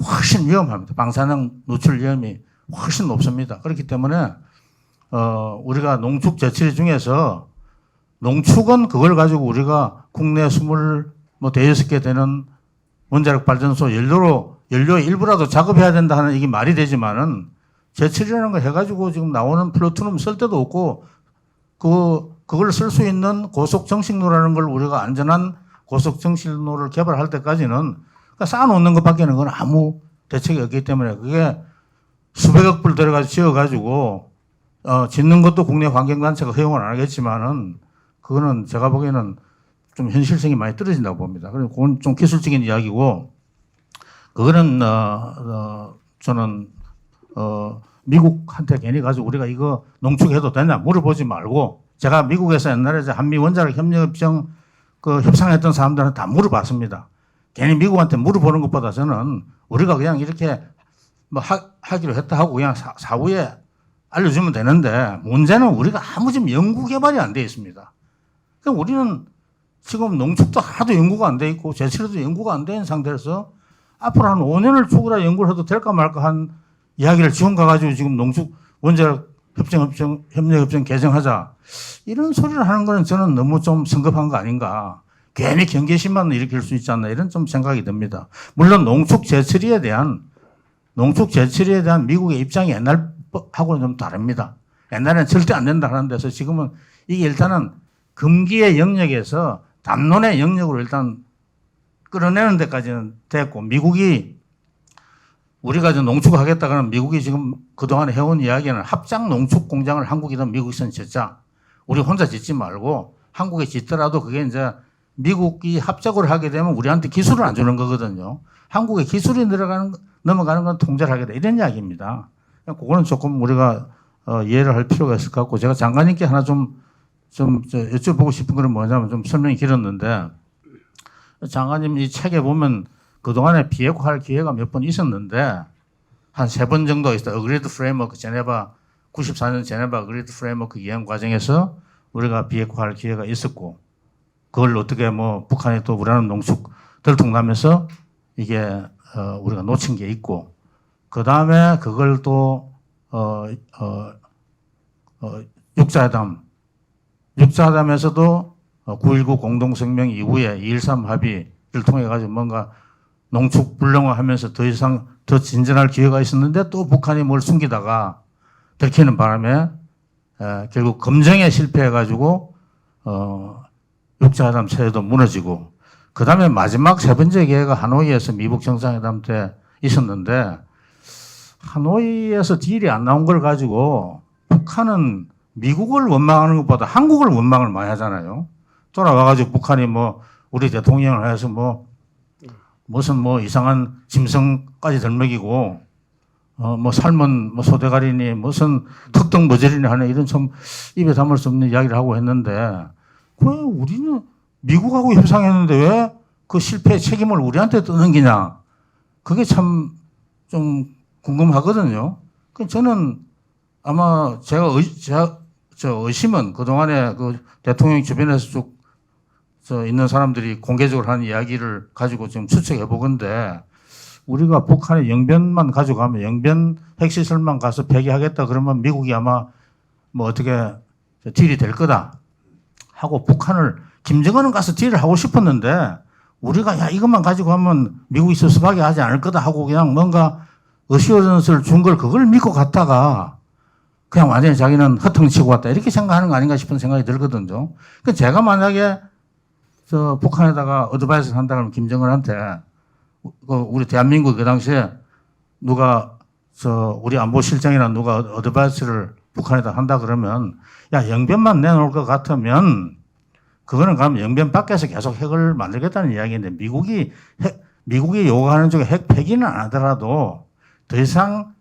훨씬 위험합니다. 방사능 노출 위험이 훨씬 높습니다. 그렇기 때문에 우리가 농축 제7위 중에서 농축은 그걸 가지고 우리가 국내 26개 되는 원자력 발전소 연료의 일부라도 작업해야 된다 하는 이게 말이 되지만은 제7이라는 거 해가지고 지금 나오는 플루토늄 쓸 데도 없고 그걸 쓸 수 있는 고속 정식로라는 걸 우리가 안전한 고속 정식로를 개발할 때까지는 그러니까 쌓아놓는 것밖에는 그건 아무 대책이 없기 때문에 그게 수백억 불 들어가지고 지어가지고 짓는 것도 국내 환경단체가 허용을 안 하겠지만은 그거는 제가 보기에는 좀 현실성이 많이 떨어진다고 봅니다. 그리고 그건 좀 기술적인 이야기고 그거는 저는 미국한테 괜히 가지고 우리가 이거 농축해도 되냐 물어보지 말고 제가 미국에서 옛날에 한미 원자력 협력협정 그 협상했던 사람들한테 다 물어봤습니다. 괜히 미국한테 물어보는 것보다 저는 우리가 그냥 이렇게 뭐 하기로 했다 하고 그냥 사후에 알려주면 되는데 문제는 우리가 아무 지금 연구 개발이 안 돼 있습니다. 그러니까 우리는 지금 농축도 하나도 연구가 안 돼 있고 제철에도 연구가 안 된 상태에서 앞으로 한 5년을 죽으라 연구를 해도 될까 말까 한 이야기를 지금 가가지고 지금 농축 원자력 협력협정 개정하자 이런 소리를 하는 거는 저는 너무 좀 성급한 거 아닌가. 괜히 경계심만 일으킬 수 있지 않나 이런 좀 생각이 듭니다. 물론 농축 제철에 대한 미국의 입장이 옛날하고는 좀 다릅니다. 옛날에는 절대 안 된다 하는 데서 지금은 이게 일단은 금기의 영역에서 담론의 영역으로 일단 끌어내는 데까지는 됐고 미국이 우리가 좀 농축하겠다 그러면 미국이 지금 그동안 해온 이야기는 합작 농축 공장을 한국이든 미국이든 짓자. 우리 혼자 짓지 말고 한국에 짓더라도 그게 이제 미국이 합작을 하게 되면 우리한테 기술을 안 주는 거거든요. 한국에 기술이 넘어가는 건 통제를 하겠다. 이런 이야기입니다. 그거는 조금 우리가 이해를 할 필요가 있을 것 같고 제가 장관님께 하나 좀 여쭤보고 싶은 건 뭐냐면 좀 설명이 길었는데 장관님 이 책에 보면 그동안에 비핵화할 기회가 몇 번 있었는데 한 3번 정도 있어요. 어그리드 프레임워크 제네바 94년 제네바 어그리드 프레임워크 이행 과정에서 우리가 비핵화할 기회가 있었고 그걸 어떻게 뭐 북한이 또 우라늄 농축 들통나면서 이게 우리가 놓친 게 있고 그 다음에 그걸 또 육자회담에서도 9.19 공동성명 이후에 2.13 합의를 통해 가지고 뭔가 농축 불능화하면서 더 이상 더 진전할 기회가 있었는데 또 북한이 뭘 숨기다가 들키는 바람에 결국 검증에 실패해 가지고 육자회담 체제도 무너지고 그 다음에 마지막 3번째 기회가 하노이에서 미북 정상회담 때 있었는데 하노이에서 딜이 안 나온 걸 가지고 북한은 미국을 원망하는 것보다 한국을 원망을 많이 하잖아요. 돌아와가지고 북한이 뭐 우리 대통령을 해서 무슨 이상한 짐승까지 덜먹이고 뭐 삶은 소대가리니 무슨 특등 머저리니 하는 이런 좀 입에 담을 수 없는 이야기를 하고 했는데 왜 우리는 미국하고 협상했는데 왜 그 실패의 책임을 우리한테 떠넘기냐. 그게 참 좀 궁금하거든요. 저는 아마 제가 의심은 그동안에 그 대통령 주변에서 쭉 있는 사람들이 공개적으로 하는 이야기를 가지고 지금 추측해 보건데 우리가 북한의 영변만 가져가면 영변 핵시설만 가서 폐기하겠다 그러면 미국이 아마 뭐 어떻게 딜이 될 거다 하고 북한을 김정은은 가서 딜을 하고 싶었는데 우리가 야 이것만 가지고 하면 미국이 섭섭하게 하지 않을 거다 하고 그냥 뭔가 어시어런스를 준 걸 그걸 믿고 갔다가 그냥 완전히 자기는 허탕치고 왔다 이렇게 생각하는 거 아닌가 싶은 생각이 들거든요. 그 제가 만약에 북한에다가 어드바이스를 한다 그러면 김정은한테 우리 대한민국 그 당시에 누가 우리 안보실장이나 누가 어드바이스를 북한에다 한다 그러면 야 영변만 내놓을 것 같으면 그거는 그럼 영변 밖에서 계속 핵을 만들겠다는 이야기인데 미국이 요구하는 쪽에 핵 폐기는 안 하더라도 더 이상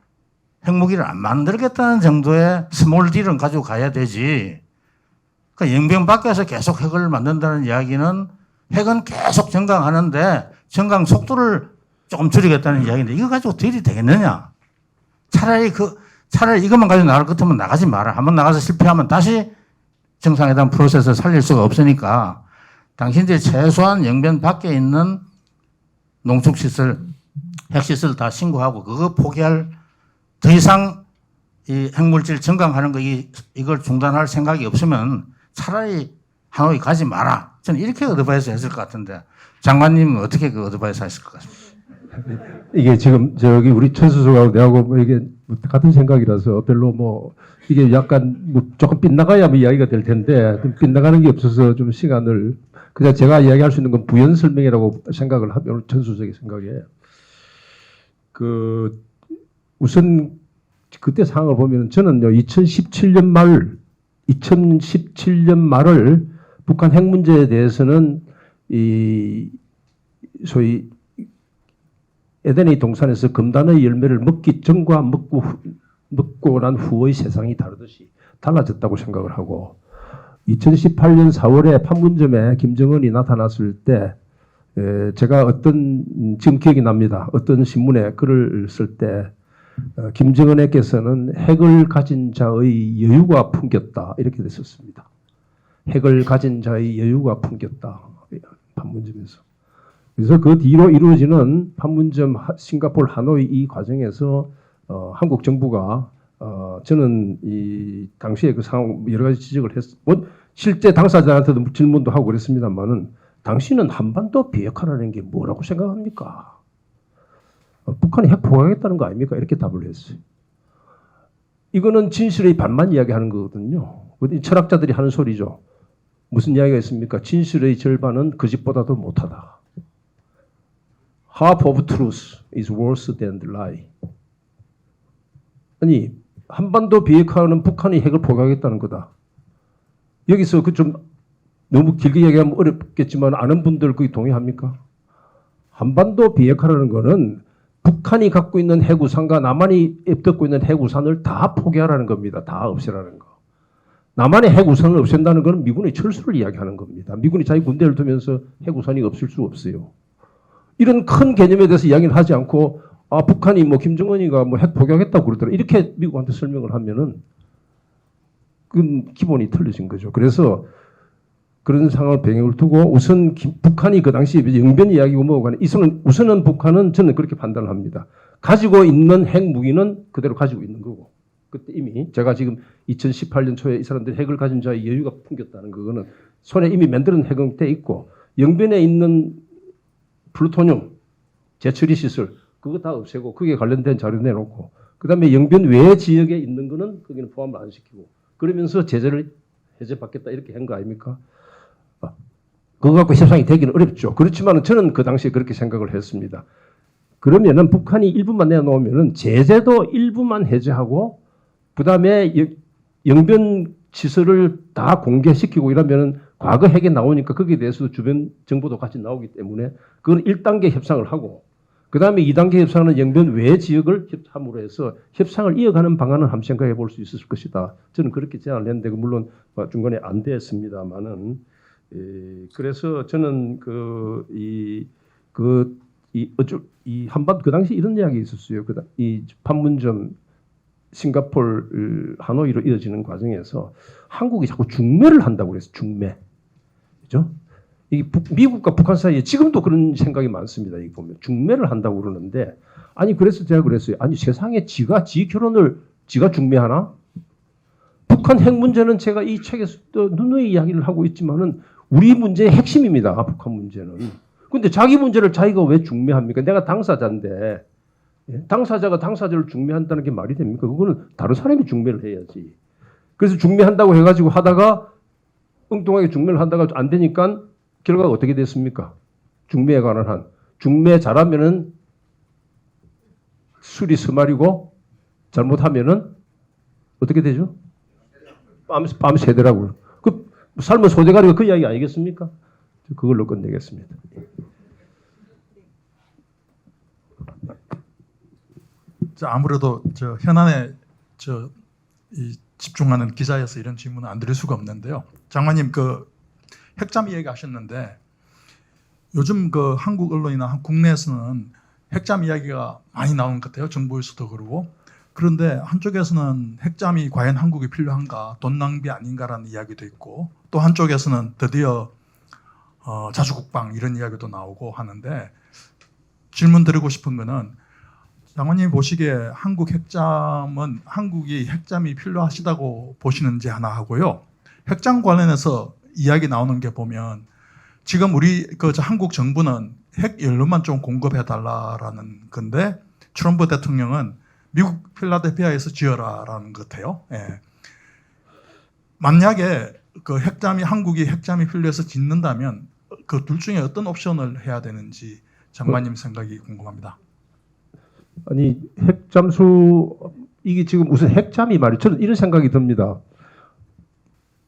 핵무기를 안 만들겠다는 정도의 스몰 딜은 가지고 가야 되지. 그러니까 영변 밖에서 계속 핵을 만든다는 이야기는 핵은 계속 증강하는데 증강 속도를 조금 줄이겠다는 이야기인데 이거 가지고 딜이 되겠느냐? 차라리 이것만 가지고 나갈 것 같으면 나가지 마라. 한번 나가서 실패하면 다시 정상회담 프로세스를 살릴 수가 없으니까 당신들이 최소한 영변 밖에 있는 농축시설, 핵시설 다 신고하고 그거 포기할 더 이상 이 핵물질 증강하는 거 이걸 중단할 생각이 없으면 차라리 하노이 가지 마라. 저는 이렇게 어드바이스 했을 것 같은데 장관님은 어떻게 그 어드바이스 하실 것 같습니까? 이게 지금 저기 우리 천수석하고 내하고 뭐 이게 같은 생각이라서 별로 뭐 이게 약간 뭐 조금 빗나가야 뭐 이야기가 될 텐데 좀 빗나가는 게 없어서 좀 시간을 그냥 제가 이야기할 수 있는 건 부연 설명이라고 생각을 하면 천수석의 생각에 그 우선 그때 상황을 보면 저는요 2017년 말을 북한 핵 문제에 대해서는 이 소위 에덴의 동산에서 금단의 열매를 먹기 전과 먹고 난 후의 세상이 다르듯이 달라졌다고 생각을 하고 2018년 4월에 판문점에 김정은이 나타났을 때 제가 지금 기억이 납니다. 어떤 신문에 글을 쓸 때 김정은에게서는 핵을 가진 자의 여유가 풍겼다 이렇게 됐었습니다. 핵을 가진 자의 여유가 풍겼다 판문점에서. 그래서 그 뒤로 이루어지는 판문점, 싱가포르, 하노이 이 과정에서 한국 정부가 저는 이 당시에 그 상황 여러 가지 지적을 실제 당사자한테도 질문도 하고 그랬습니다만은 당신은 한반도 비핵화라는 게 뭐라고 생각합니까? 북한이 핵 포기하겠다는 거 아닙니까? 이렇게 답을 했어요. 이거는 진실의 반만 이야기하는 거거든요. 철학자들이 하는 소리죠. 무슨 이야기가 있습니까? 진실의 절반은 거짓보다도 못하다. Half of truth is worse than the lie. 아니 한반도 비핵화는 북한이 핵을 포기하겠다는 거다. 여기서 그 좀 너무 길게 얘기하면 어렵겠지만 아는 분들 거기 동의합니까? 한반도 비핵화라는 거는 북한이 갖고 있는 해구산과 남한이 앱덮고 있는 해구산을 다 포기하라는 겁니다. 다 없애라는 거. 남한의 해구산을 없앤다는 것은 미군의 철수를 이야기하는 겁니다. 미군이 자기 군대를 두면서 해구산이 없을 수 없어요. 이런 큰 개념에 대해서 이야기를 하지 않고 북한이 뭐 김정은이가 뭐 핵 포기하겠다고 그러더라. 이렇게 미국한테 설명을 하면은 그건 기본이 틀려진 거죠. 그래서 그런 상황을 배경을 두고 우선 북한이 그 당시 영변 이야기고 뭐고 간에 우선은 북한은 저는 그렇게 판단을 합니다. 가지고 있는 핵무기는 그대로 가지고 있는 거고 그때 이미 제가 지금 2018년 초에 이 사람들이 핵을 가진 자의 여유가 풍겼다는 그거는 손에 이미 만드는 핵은 돼 있고 영변에 있는 플루토늄 재처리 시설 그거 다 없애고 그게 관련된 자료 내놓고 그다음에 영변 외 지역에 있는 거는 거기는 포함을 안 시키고 그러면서 제재를 해제받겠다 이렇게 한 거 아닙니까? 그거 갖고 협상이 되기는 어렵죠. 그렇지만 저는 그 당시에 그렇게 생각을 했습니다. 그러면은 북한이 일부만 내놓으면은 제재도 일부만 해제하고 그다음에 영변 시설을 다 공개시키고 이러면은 과거 핵에 나오니까 거기에 대해서도 주변 정보도 같이 나오기 때문에 그건 1단계 협상을 하고 그다음에 2단계 협상은 영변 외 지역을 함으로 해서 협상을 이어가는 방안을 한번 생각해 볼 수 있을 것이다. 저는 그렇게 제안을 했는데 물론 중간에 안 됐습니다만은 그래서 저는 이 한반 그 당시 이런 이야기 있었어요. 이 판문점 싱가포르 하노이로 이어지는 과정에서 한국이 자꾸 중매를 한다고 그랬어요. 중매. 그죠? 이 미국과 북한 사이에 지금도 그런 생각이 많습니다. 이거 보면 중매를 한다고 그러는데 아니 그래서 제가 그랬어요. 아니 세상에 지 결혼을 지가 중매하나? 북한 핵 문제는 제가 이 책에서 누누이 이야기를 하고 있지만은 우리 문제의 핵심입니다. 북한 문제는. 근데 자기 문제를 자기가 왜 중매합니까? 내가 당사자인데 당사자가 당사자를 중매한다는 게 말이 됩니까? 그거는 다른 사람이 중매를 해야지. 그래서 중매한다고 해가지고 하다가 엉뚱하게 중매를 한다가 안 되니까 결과가 어떻게 됐습니까? 중매에 관한 한. 중매 잘하면은 술이 스말이고 잘못하면은 어떻게 되죠? 밤 새더라고요. 그 삶은 소대가리가 그 이야기 아니겠습니까? 그걸로 끝내겠습니다. 아무래도 저 현안에 집중하는 기자여서 이런 질문은 안 드릴 수가 없는데요. 장관님 그 핵잠 이야기하셨는데 요즘 그 한국 언론이나 국내에서는 핵잠 이야기가 많이 나오는 것 같아요. 정부에서도 그러고. 그런데 한쪽에서는 핵잠이 과연 한국에 필요한가, 돈 낭비 아닌가라는 이야기도 있고, 또 한쪽에서는 드디어 자주국방 이런 이야기도 나오고 하는데, 질문 드리고 싶은 거는 장관님 보시기에 한국 핵잠은 한국이 핵잠이 필요하시다고 보시는지 하나 하고요. 핵잠 관련해서 이야기 나오는 게 보면 지금 우리 한국 정부는 핵 연료만 좀 공급해 달라라는 건데 트럼프 대통령은 미국 필라델피아에서 지어라라는 것 같아요. 예. 만약에 그 한국이 핵잠이 필요해서 짓는다면 그 둘 중에 어떤 옵션을 해야 되는지 장관님 생각이 궁금합니다. 아니 핵잠수 이게 지금 무슨 핵잠이 말이에요. 저는 이런 생각이 듭니다.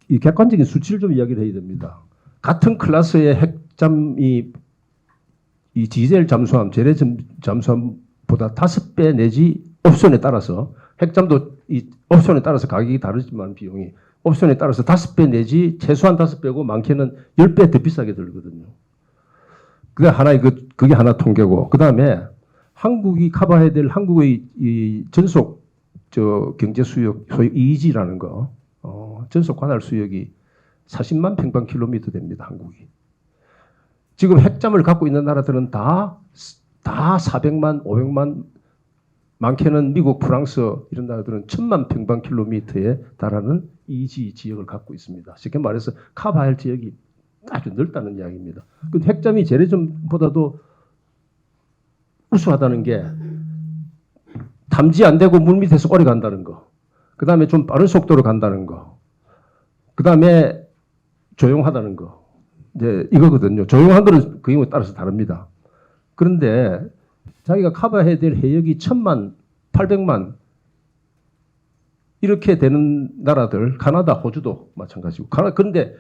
이 객관적인 수치를 좀 이야기를 해야 됩니다. 같은 클래스의 핵잠이 이 디젤 잠수함, 재래 잠수함보다 5배 내지 옵션에 따라서 핵잠도 이 옵션에 따라서 가격이 다르지만 비용이 옵션에 따라서 5배 내지 최소한 5배고 많게는 10배 더 비싸게 들거든요. 그게 하나 통계고 그다음에 한국이 커버해야 될 한국의 이 전속 경제 수역 소위 EEG라는 거 전속 관할 수역이 40만 평방킬로미터 됩니다. 한국이. 지금 핵잠을 갖고 있는 나라들은 다 400만, 500만, 많게는 미국, 프랑스 이런 나라들은 1000만 평방킬로미터에 달하는 EEG 지역을 갖고 있습니다. 쉽게 말해서 커버할 지역이 아주 넓다는 이야기입니다. 그 핵잠이 재래잠보다도 우수하다는 게 탐지 안 되고 물 밑에서 오래 간다는 거. 그 다음에 좀 빠른 속도로 간다는 거. 그 다음에 조용하다는 거. 이제 이거거든요. 조용한 거는 그 경우에 따라서 다릅니다. 그런데 자기가 커버해야 될 해역이 1000만, 800만 이렇게 되는 나라들, 카나다, 호주도 마찬가지고. 그런데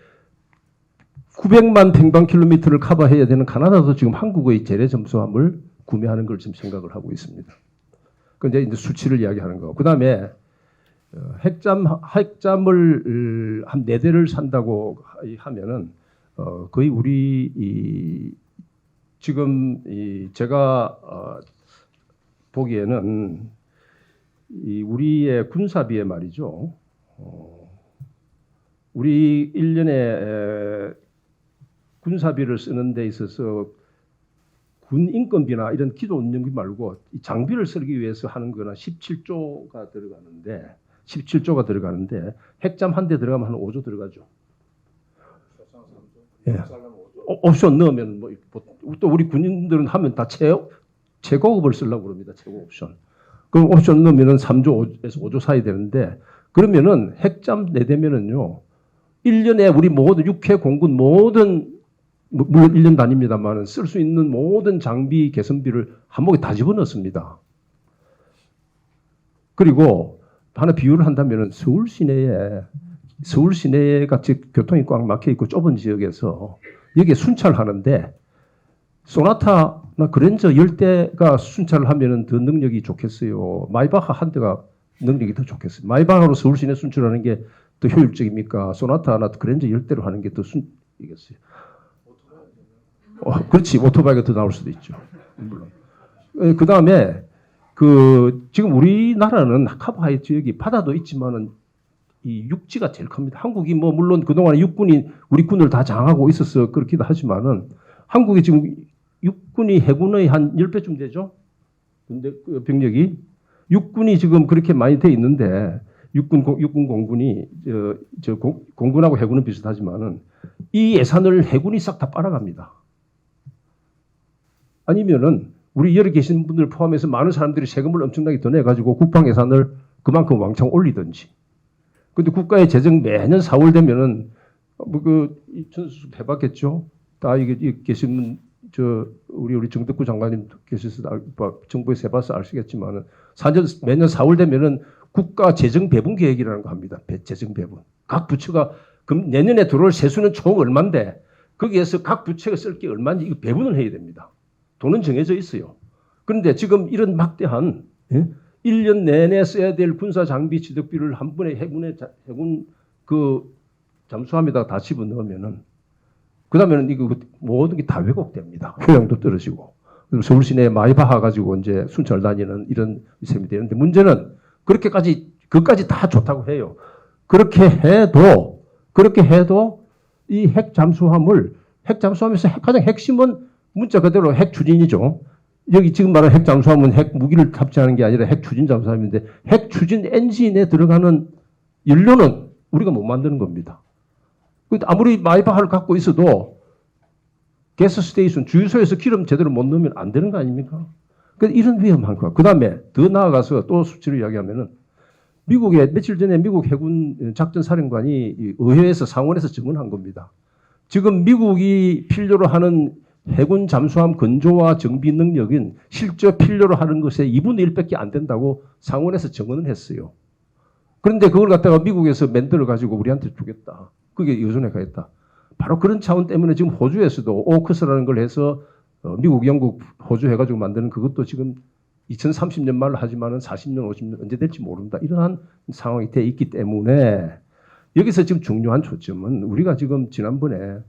900만 평방킬로미터를 커버해야 되는 카나다도 지금 한국의 재래 잠수함을 구매하는 걸 지금 생각을 하고 있습니다. 그런데 이제 수치를 이야기하는 거. 그 다음에 핵잠을 한 4대를 산다고 하면은 거의 우리 지금 제가 보기에는 우리의 군사비에 말이죠. 우리 1년에 군사비를 쓰는 데 있어서 군 인건비나 이런 기존 운영비 말고 이 장비를 쓰기 위해서 하는 거나 17조가 들어가는데 핵잠 한 대 들어가면 한 5조 들어가죠. 예. 옵션 넣으면 또 우리 군인들은 하면 다 최고급을 쓰려고 그럽니다. 최고 옵션. 그럼 옵션 넣으면은 3조에서 5조 사이 되는데 그러면은 핵잠 내대면은요. 1년에 우리 모든 육해 공군 모든 물론 1년 단위입니다만 쓸 수 있는 모든 장비 개선비를 한목에 다 집어넣습니다. 그리고 하나 비유를 한다면 서울 시내에 같이 교통이 꽉 막혀 있고 좁은 지역에서 여기에 순찰을 하는데 소나타나 그랜저 10대가 순찰을 하면 더 능력이 좋겠어요. 마이바하 한 대가 능력이 더 좋겠어요. 마이바하로 서울 시내 순찰하는 게 더 효율적입니까? 소나타나 그랜저 10대로 하는 게 더 순이겠어요. 그렇지. 오토바이가 더 나올 수도 있죠. 물론. 그 다음에 지금 우리나라는 카바하이 지역이 바다도 있지만은 이 육지가 제일 큽니다. 한국이 물론 그동안 육군이 우리 군을 다 장악하고 있어서 그렇기도 하지만은 한국이 지금 육군이 해군의 한 10배쯤 되죠. 근데 그 병력이 육군이 지금 그렇게 많이 돼 있는데 육군 공군이 공군하고 해군은 비슷하지만은 이 예산을 해군이 싹 다 빨아갑니다. 아니면은 우리 여기 계신 분들 포함해서 많은 사람들이 세금을 엄청나게 더 내가지고 국방 예산을 그만큼 왕창 올리든지. 근데 국가의 재정 매년 4월 되면은 전수 해봤겠죠. 다 이게 계신 우리 정덕구 장관님께서 정부에서 해봐서 아시겠지만은 매년 4월 되면은 국가 재정 배분 계획이라는 거 합니다. 재정 배분. 각 부처가 그럼 내년에 들어올 세수는 총 얼마인데 거기에서 각 부처가 쓸 게 얼마인지 이거 배분을 해야 됩니다. 돈은 정해져 있어요. 그런데 지금 이런 막대한 1년 내내 써야 될 군사 장비 취득비를 한 번에 해군 그 잠수함에다가 다 집어넣으면은 그다음에는 이거 모든 게 다 왜곡됩니다. 효용도 떨어지고. 그리고 서울 시내에 많이 박아가지고 이제 순찰 다니는 이런 셈이 되는데 문제는 그까지 다 좋다고 해요. 그렇게 해도 이 핵 잠수함에서 가장 핵심은 문자 그대로 핵 추진이죠. 여기 지금 말하는 핵 잠수함은 핵 무기를 탑재하는 게 아니라 핵 추진 잠수함인데 핵 추진 엔진에 들어가는 연료는 우리가 못 만드는 겁니다. 아무리 마이바하를 갖고 있어도 가스 스테이션 주유소에서 기름 제대로 못 넣으면 안 되는 거 아닙니까? 그래서 이런 위험한 거. 그 다음에 더 나아가서 또 수치를 이야기하면은 며칠 전에 미국 해군 작전 사령관이 의회에서 상원에서 증언한 겁니다. 지금 미국이 필요로 하는 해군 잠수함 건조와 정비 능력은 실제 필요로 하는 것의 2분의 1밖에 안 된다고 상원에서 증언을 했어요. 그런데 그걸 갖다가 미국에서 만들어 가지고 우리한테 주겠다. 그게 의존해 가겠다. 바로 그런 차원 때문에 지금 호주에서도 오크스라는 걸 해서 미국, 영국, 호주 해가지고 만드는 그것도 지금 2030년 말로 하지만은 40년, 50년 언제 될지 모른다. 이러한 상황이 돼 있기 때문에 여기서 지금 중요한 초점은 우리가 지금 지난번에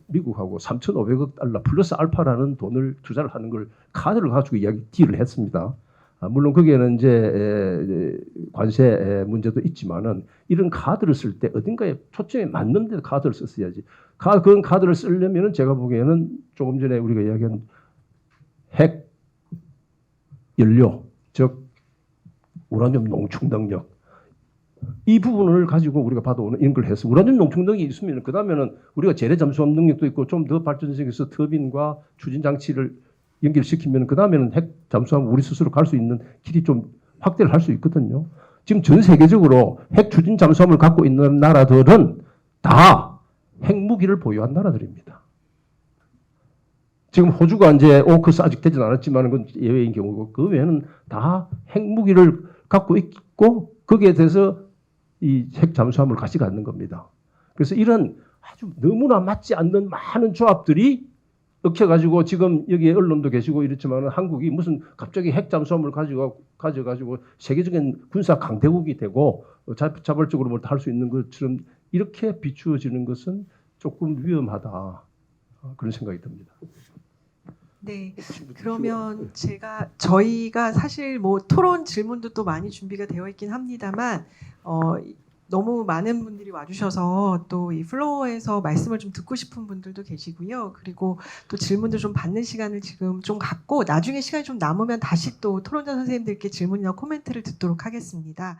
미국하고 3,500억 달러 플러스 알파라는 돈을 투자를 하는 걸 카드를 가지고 딜을 했습니다. 물론 거기에는 이제 관세 문제도 있지만은 이런 카드를 쓸 때 어딘가에 초점이 맞는 데 카드를 썼어야지. 그런 카드를 쓰려면은 제가 보기에는 조금 전에 우리가 이야기한 핵 연료, 즉 우라늄 농축 능력 이 부분을 가지고 우리가 받아오는 이런 걸 해서 우라늄 농축 능력이 있으면 그 다음에는 우리가 재래 잠수함 능력도 있고 좀 더 발전해서 터빈과 추진 장치를 연결시키면 그 다음에는 핵 잠수함 우리 스스로 갈 수 있는 길이 좀 확대를 할 수 있거든요. 지금 전 세계적으로 핵 추진 잠수함을 갖고 있는 나라들은 다 핵무기를 보유한 나라들입니다. 지금 호주가 이제 오크스 아직 되진 않았지만 그건 예외인 경우고 그 외에는 다 핵무기를 갖고 있고 거기에 대해서 이 핵 잠수함을 같이 갖는 겁니다. 그래서 이런 아주 너무나 맞지 않는 많은 조합들이 얽혀가지고 지금 여기에 언론도 계시고 이렇지만 한국이 무슨 갑자기 핵 잠수함을 가져가지고 세계적인 군사 강대국이 되고 자발적으로 뭘 할 수 있는 것처럼 이렇게 비추어지는 것은 조금 위험하다 그런 생각이 듭니다. 네, 그러면 저희가 사실 뭐 토론 질문도 또 많이 준비가 되어 있긴 합니다만 너무 많은 분들이 와주셔서 또 이 플로어에서 말씀을 좀 듣고 싶은 분들도 계시고요. 그리고 또 질문도 좀 받는 시간을 지금 좀 갖고 나중에 시간이 좀 남으면 다시 또 토론자 선생님들께 질문이나 코멘트를 듣도록 하겠습니다.